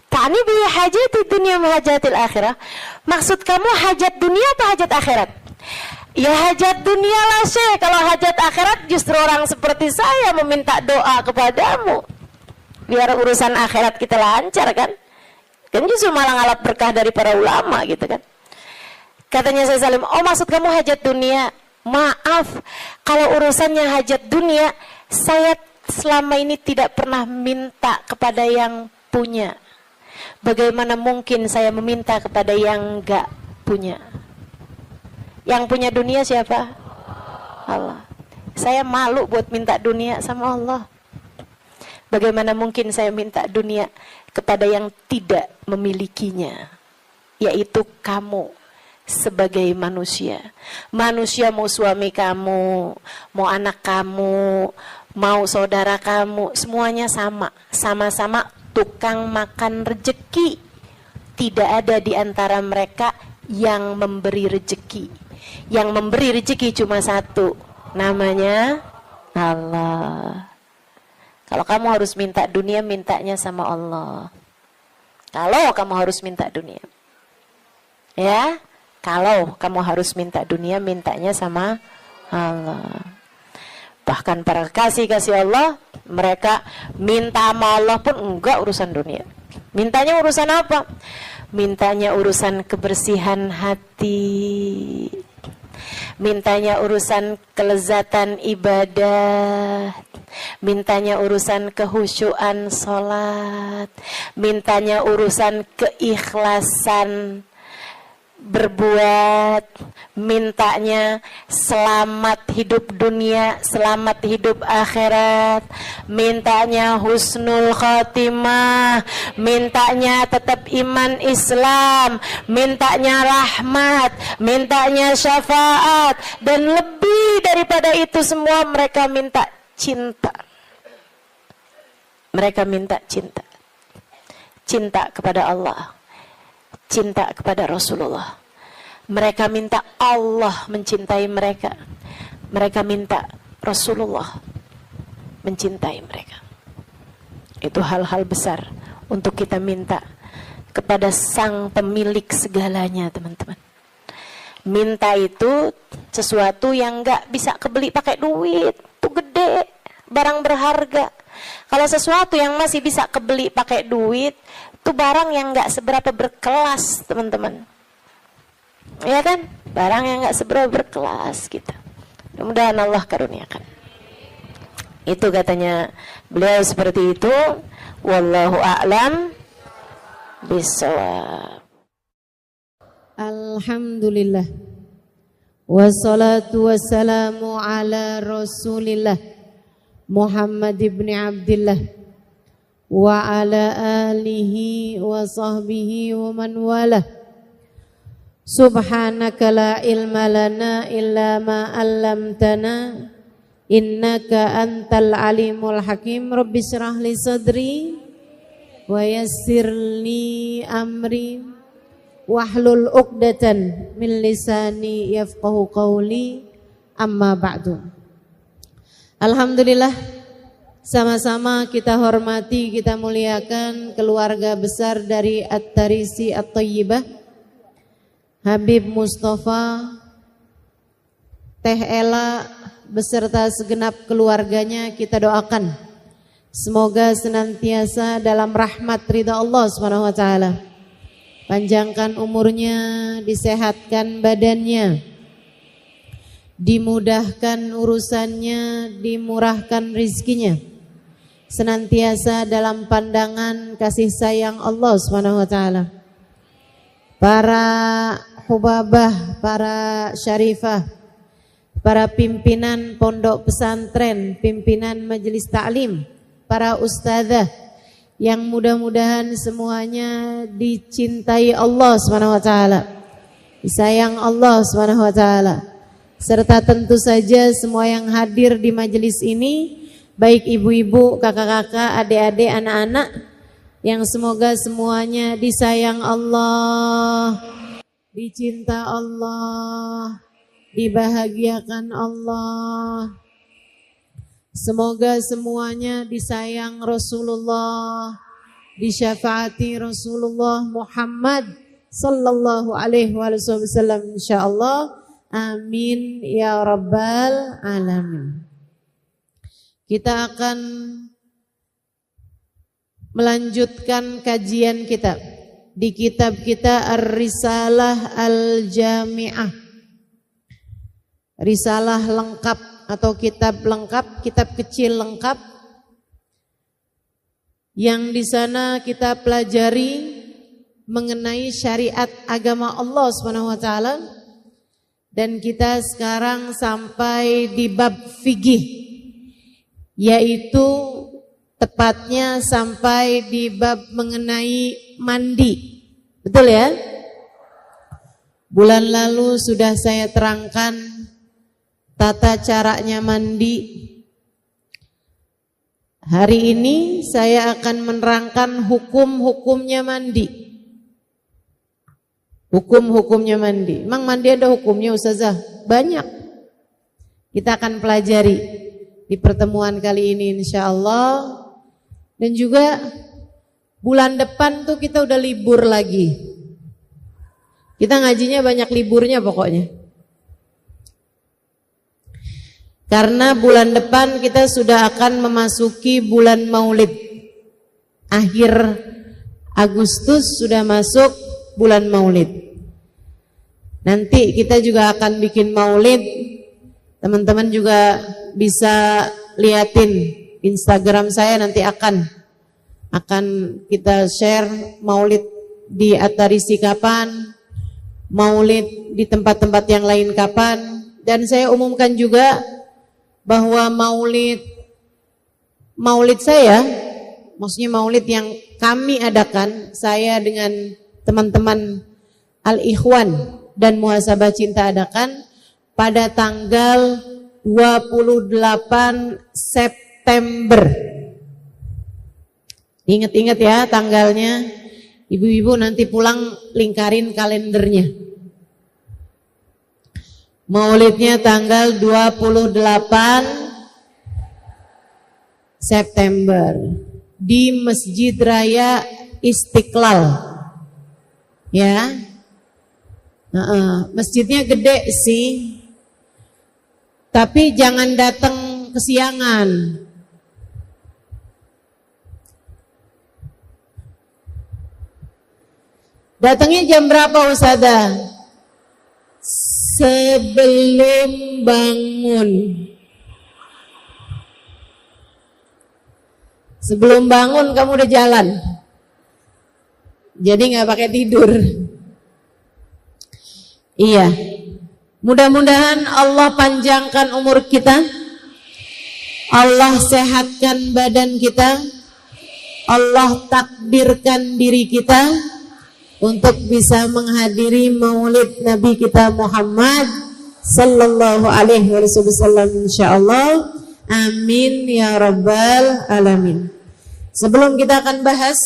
[SPEAKER 3] ta'ni bi hajati dunia ma hajatil akhirah. Maksud kamu hajat dunia apa hajat akhirat? Ya hajat dunia lah Syekh. Kalau hajat akhirat justru orang seperti saya meminta doa kepadamu, biar urusan akhirat kita lancar kan? Kan justru malah ngalap berkah dari para ulama gitu kan. Katanya Syekh Salim, oh maksud kamu hajat dunia. Maaf, kalau urusannya hajat dunia, saya selama ini tidak pernah minta kepada yang punya. Bagaimana mungkin saya meminta kepada yang enggak punya? Yang punya dunia siapa? Allah. Saya malu buat minta dunia sama Allah. Bagaimana mungkin saya minta dunia kepada yang tidak memilikinya, yaitu kamu sebagai manusia. Manusia mau suami kamu, mau anak kamu, mau saudara kamu, semuanya sama-sama tukang makan rejeki. Tidak ada di antara mereka yang memberi rejeki. Yang memberi rejeki cuma satu, namanya Allah. Kalau kamu harus minta dunia, mintanya sama Allah. Kalau kamu harus minta dunia, ya, kalau kamu harus minta dunia, mintanya sama Allah. Bahkan para kasih Allah, mereka minta sama Allah pun enggak urusan dunia. Mintanya urusan apa? Mintanya urusan kebersihan hati. Mintanya urusan kelezatan ibadah. Mintanya urusan kehusyuan sholat. Mintanya urusan keikhlasan berbuat. Mintanya selamat hidup dunia, selamat hidup akhirat. Mintanya husnul khatimah. Mintanya tetap iman Islam. Mintanya rahmat. Mintanya syafaat. Dan lebih daripada itu semua, mereka minta cinta. Mereka minta cinta. Cinta kepada Allah. Cinta kepada Rasulullah. Mereka minta Allah mencintai mereka. Mereka minta Rasulullah mencintai mereka. Itu hal-hal besar untuk kita minta kepada sang pemilik segalanya, teman-teman. Minta itu sesuatu yang gak bisa kebeli pakai duit. Itu gede, barang berharga. Kalau sesuatu yang masih bisa kebeli pakai duit, itu barang yang gak seberapa berkelas, teman-teman. Ya kan? Barang yang gak seberapa berkelas gitu. Mudah-mudahan Allah karuniakan. Itu katanya beliau seperti itu. Wallahu a'lam bishawab.
[SPEAKER 2] Alhamdulillah. Wassalatu wassalamu ala Rasulillah Muhammad ibn Abdillah wa ala alihi wa sahbihi wa man walah. Subhanaka la ilma lana illa ma 'allamtana innaka antal alimul hakim. Rabbi syrah li sadri wa yassir li amri wahlul uqdatan min lisani yafqahu qawli. Amma ba'du. Alhamdulillah, sama-sama kita hormati, kita muliakan keluarga besar dari At-Tarisi At-Thayyibah, Habib Mustafa, Teh Ela beserta segenap keluarganya. Kita doakan semoga senantiasa dalam rahmat ridha Allah Subhanahu wa taala. Panjangkan umurnya, disehatkan badannya, dimudahkan urusannya, dimurahkan rizkinya, senantiasa dalam pandangan kasih sayang Allah Subhanahu wa taala. Para hubabah, para syarifah, para pimpinan pondok pesantren, pimpinan majelis ta'lim, para ustadzah yang mudah-mudahan semuanya dicintai Allah Subhanahu wa taala, disayang Allah Subhanahu wa taala, serta tentu saja semua yang hadir di majelis ini, baik ibu-ibu, kakak-kakak, adik-adik, anak-anak, yang semoga semuanya disayang Allah, dicinta Allah, dibahagiakan Allah. Semoga semuanya disayang Rasulullah, disyafaati Rasulullah Muhammad sallallahu alaihi wasallam insyaallah. Amin ya rabbal alamin. Kita akan melanjutkan kajian kita di kitab kita Ar-Risalah Al-Jami'ah, risalah lengkap atau kitab lengkap, kitab kecil lengkap, yang di sana kita pelajari mengenai syariat agama Allah Subhanahu wa taala. Dan kita sekarang sampai di bab fikih, yaitu tepatnya sampai di bab mengenai mandi. Betul ya? Bulan lalu sudah saya terangkan tata caranya mandi. Hari ini saya akan menerangkan hukum-hukumnya mandi. Hukum-hukumnya mandi. Emang mandi ada hukumnya Ustazah? Banyak. Kita akan pelajari di pertemuan kali ini insyaallah. Dan juga bulan depan tuh kita udah libur lagi. Kita ngajinya banyak liburnya pokoknya. Karena bulan depan kita sudah akan memasuki bulan Maulid. Akhir Agustus sudah masuk bulan Maulid. Nanti kita juga akan bikin Maulid. Teman-teman juga bisa liatin Instagram saya, nanti akan kita share Maulid di At-Tarisi kapan, Maulid di tempat-tempat yang lain kapan. Dan saya umumkan juga bahwa Maulid saya, maksudnya Maulid yang kami adakan, saya dengan teman-teman Al-Ikhwan dan Muhasabah Cinta adakan pada tanggal 28 September. Ingat-ingat ya tanggalnya. Ibu-ibu nanti pulang lingkarin kalendernya. Maulidnya tanggal 28 September di Masjid Raya Istiqlal. Ya. Masjidnya gede sih. Tapi jangan datang kesiangan. Datangnya jam berapa Ustazah? Sebelum bangun. Sebelum bangun kamu udah jalan. Jadi nggak pakai tidur. Iya. Mudah-mudahan Allah panjangkan umur kita. Allah sehatkan badan kita. Allah takdirkan diri kita untuk bisa menghadiri Maulid Nabi kita Muhammad sallallahu alaihi wasallam insyaallah. Amin ya rabbal alamin. Sebelum kita akan bahas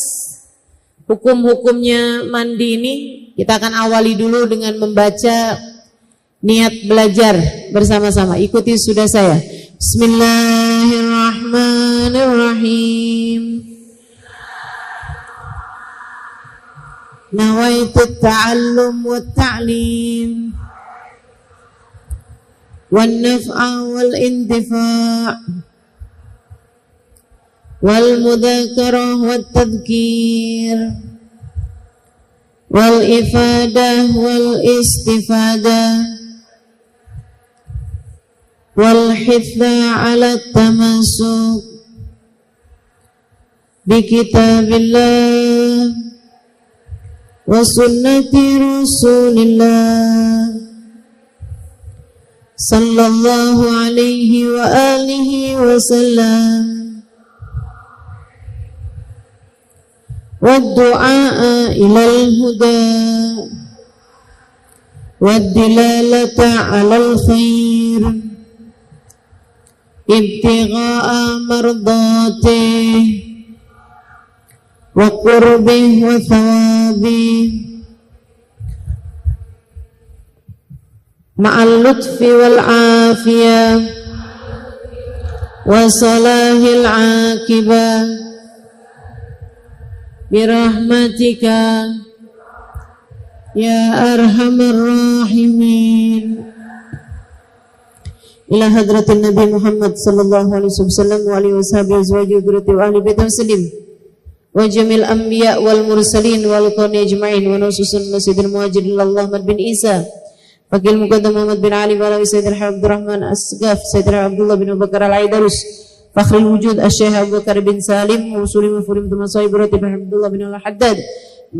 [SPEAKER 2] hukum-hukumnya mandi ini, kita akan awali dulu dengan membaca niat belajar bersama-sama. Ikuti sudah saya. Bismillahirrahmanirrahim. Nawaitu ta'allum wa ta'lim wan naf'a wal intifa' wal mudzakarah wat tadhkir wal ifadah wal istifadah wal hitha 'ala tamasuk bi kitabillah wa sunnati rasulillah sallallahu alaihi wa alihi wa sallam wa du'a ilal huda wa dilalata alal khair ibtigha'a mardatih wa qurbih wa thawabih ma'al lutfi wal afiyah wa salahil aqibah birahmatika ya arhamar rahimin. Ila hadratin Nabi Muhammad sallallahu alaihi wasallam wa alihi washabihi azwajihi wa ahli baitihi muslim wa jamil anbiya wal mursalin wal qawmi ajma'in wa nususun masjidil muhajirin Muhammad bin Isa Fakil Muqaddam Muhammad bin Ali Balawi Sayyidina Abdurrahman Asgaf Sayyidina Abdullah bin Abu Bakar Al-Aidarus Fakhrul Wujud Asy-Syaikh Abu Bakar bin Salim Musuli Mufurim Tumasai Berati bin Abdullah bin Al-Haddad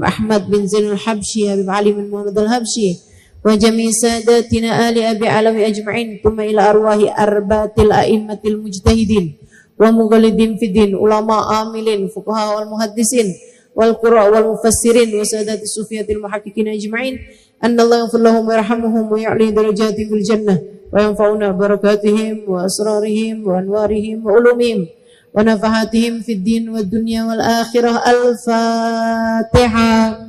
[SPEAKER 2] Ahmad bin Zain Al-Habsyi Habib Ali bin Muhammad Al-Habsyi wa jami' sadatina ali Abi Alawi ajma'in thumma ila arwahi arbatil a'immatil mujtahidin wa mughalidin fiddin ulama amilin fuqaha wal muhaddisin wal qurra wal mufassirin wa sadati sufiyatil muhaqqiqin ajma'in anna Allah yaghfir lahum wa yarhamuhum wa ya'li darajatihim fil jannah wa yanfa'una barakatihim wa asrarihim wa anwarihim wa ulumihim wa nafahatihim fid din wad dunya wal akhirah. Al-Fatihah.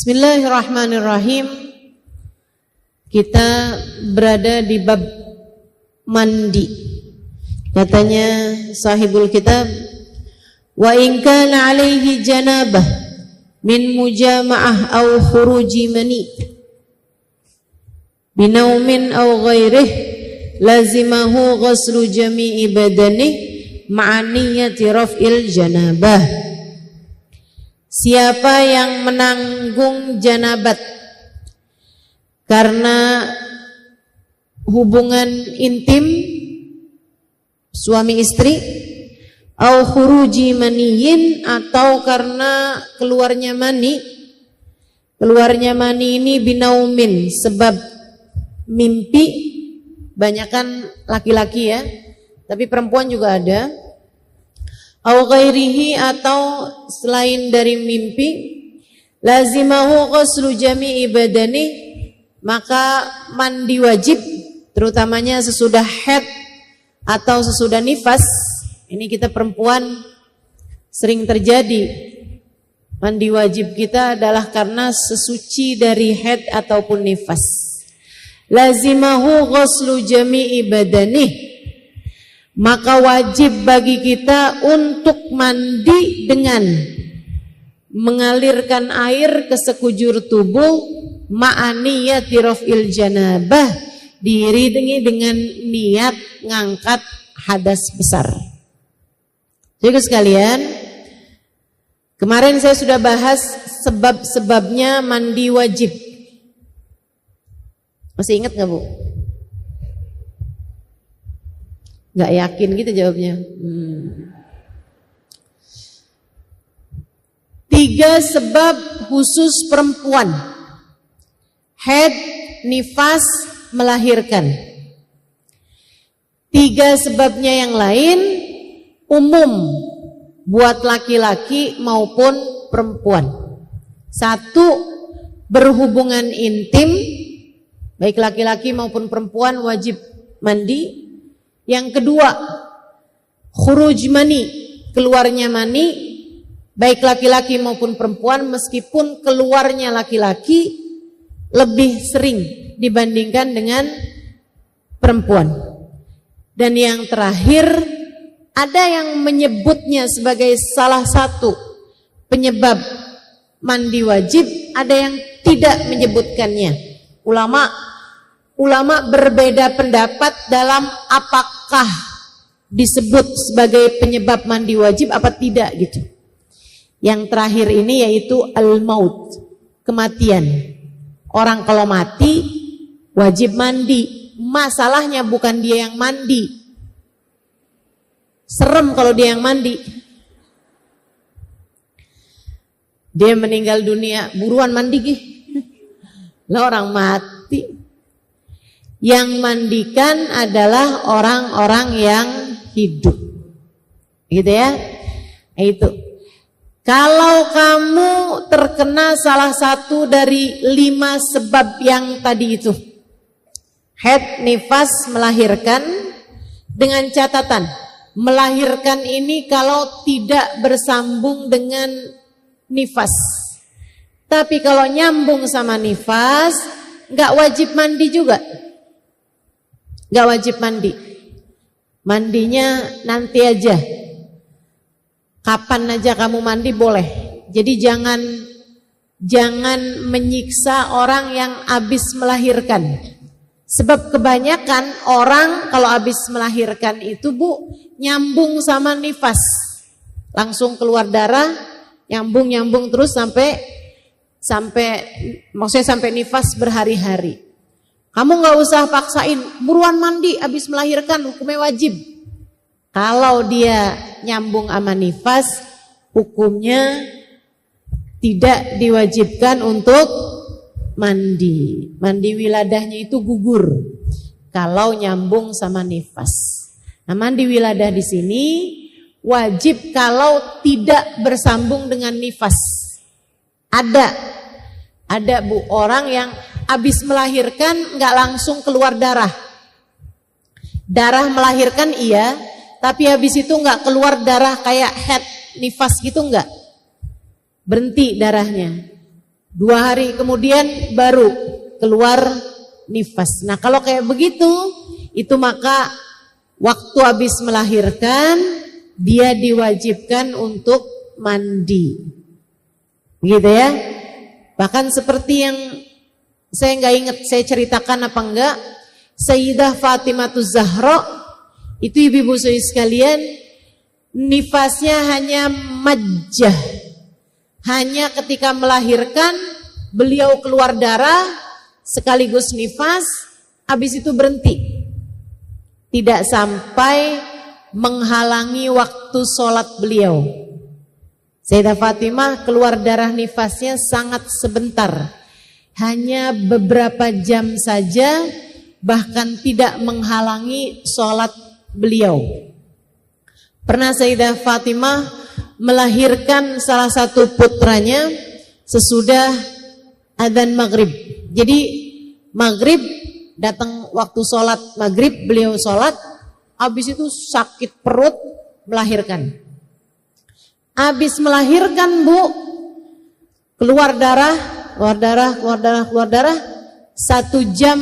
[SPEAKER 2] Bismillahirrahmanirrahim. Kita berada di bab mandi. Katanya sahibul kitab, wa in kana alaihi janabah min mujama'ah aw khuruji mani binaumin aw ghairih lazimahu ghuslu jami'i badanih ma'aniyati raf'il janabah. Siapa yang menanggung janabat karena hubungan intim suami istri, au khuruji maniyin, atau karena keluarnya mani. Keluarnya mani ini binaumin, sebab mimpi, banyakan laki-laki ya, tapi perempuan juga ada. Au ghairihi, atau selain dari mimpi, lazimahu ghuslu jami'i badani, maka mandi wajib, terutamanya sesudah haid atau sesudah nifas. Ini kita perempuan sering terjadi. Mandi wajib kita adalah karena sesuci dari haid ataupun nifas. Lazimahu ghuslu jami'i badani, maka wajib bagi kita untuk mandi dengan mengalirkan air ke sekujur tubuh, ma'aniyati raf'il janabah, diiringi dengan niat ngangkat hadas besar. Jadi sekalian, kemarin saya sudah bahas sebab-sebabnya mandi wajib. Masih ingat nggak Bu? Nggak yakin gitu jawabnya. 3 sebab khusus perempuan. Haid, nifas, melahirkan. 3 sebabnya yang lain umum buat laki-laki maupun perempuan. 1, berhubungan intim, baik laki-laki maupun perempuan wajib mandi. Yang kedua, khuruj mani, keluarnya mani, baik laki-laki maupun perempuan, meskipun keluarnya laki-laki lebih sering dibandingkan dengan perempuan. Dan yang terakhir, ada yang menyebutnya sebagai salah satu penyebab mandi wajib, ada yang tidak menyebutkannya. Ulama berbeda pendapat dalam apakah disebut sebagai penyebab mandi wajib apa tidak gitu. Yang terakhir ini yaitu al-maut, kematian. Orang kalau mati wajib mandi. Masalahnya bukan dia yang mandi. Serem kalau dia yang mandi. Dia meninggal dunia, buruan mandi gih. Lah orang mati. Yang mandikan adalah orang-orang yang hidup. Gitu ya. Itu. Kalau kamu terkena salah satu dari 5 sebab yang tadi itu, haid, nifas, melahirkan, dengan catatan melahirkan ini kalau tidak bersambung dengan nifas. Tapi kalau nyambung sama nifas, nggak wajib mandi juga. Nggak wajib mandi. Mandinya nanti aja. Kapan aja kamu mandi boleh. Jadi jangan menyiksa orang yang habis melahirkan. Sebab kebanyakan orang kalau habis melahirkan itu Bu, nyambung sama nifas. Langsung keluar darah, nyambung terus sampai maksudnya sampai nifas berhari-hari. Kamu nggak usah paksain, buruan mandi habis melahirkan, hukumnya wajib. Kalau dia nyambung sama nifas, hukumnya tidak diwajibkan untuk mandi. Mandi wiladahnya itu gugur kalau nyambung sama nifas. Nah, mandi wiladah di sini wajib kalau tidak bersambung dengan nifas. Ada Bu orang yang habis melahirkan nggak langsung keluar darah. Darah melahirkan iya, tapi habis itu nggak keluar darah kayak haid, nifas gitu nggak. Berhenti darahnya. 2 hari kemudian baru keluar nifas. Nah kalau kayak begitu, itu maka waktu habis melahirkan dia diwajibkan untuk mandi. Gitu ya. Bahkan seperti yang saya nggak ingat saya ceritakan apa enggak, Sayyidah Fatimah Zahra itu ibu-ibu sekalian, nifasnya hanya majjah. Hanya ketika melahirkan beliau keluar darah sekaligus nifas, habis itu berhenti. Tidak sampai menghalangi waktu sholat beliau. Sayyidah Fatimah keluar darah nifasnya sangat sebentar. Hanya beberapa jam saja, bahkan tidak menghalangi sholat beliau. Pernah Sayyidah Fatimah melahirkan salah satu putranya sesudah adzan maghrib. Jadi maghrib datang waktu sholat maghrib, beliau sholat, habis itu sakit perut melahirkan. Habis melahirkan Bu, keluar darah, 1 jam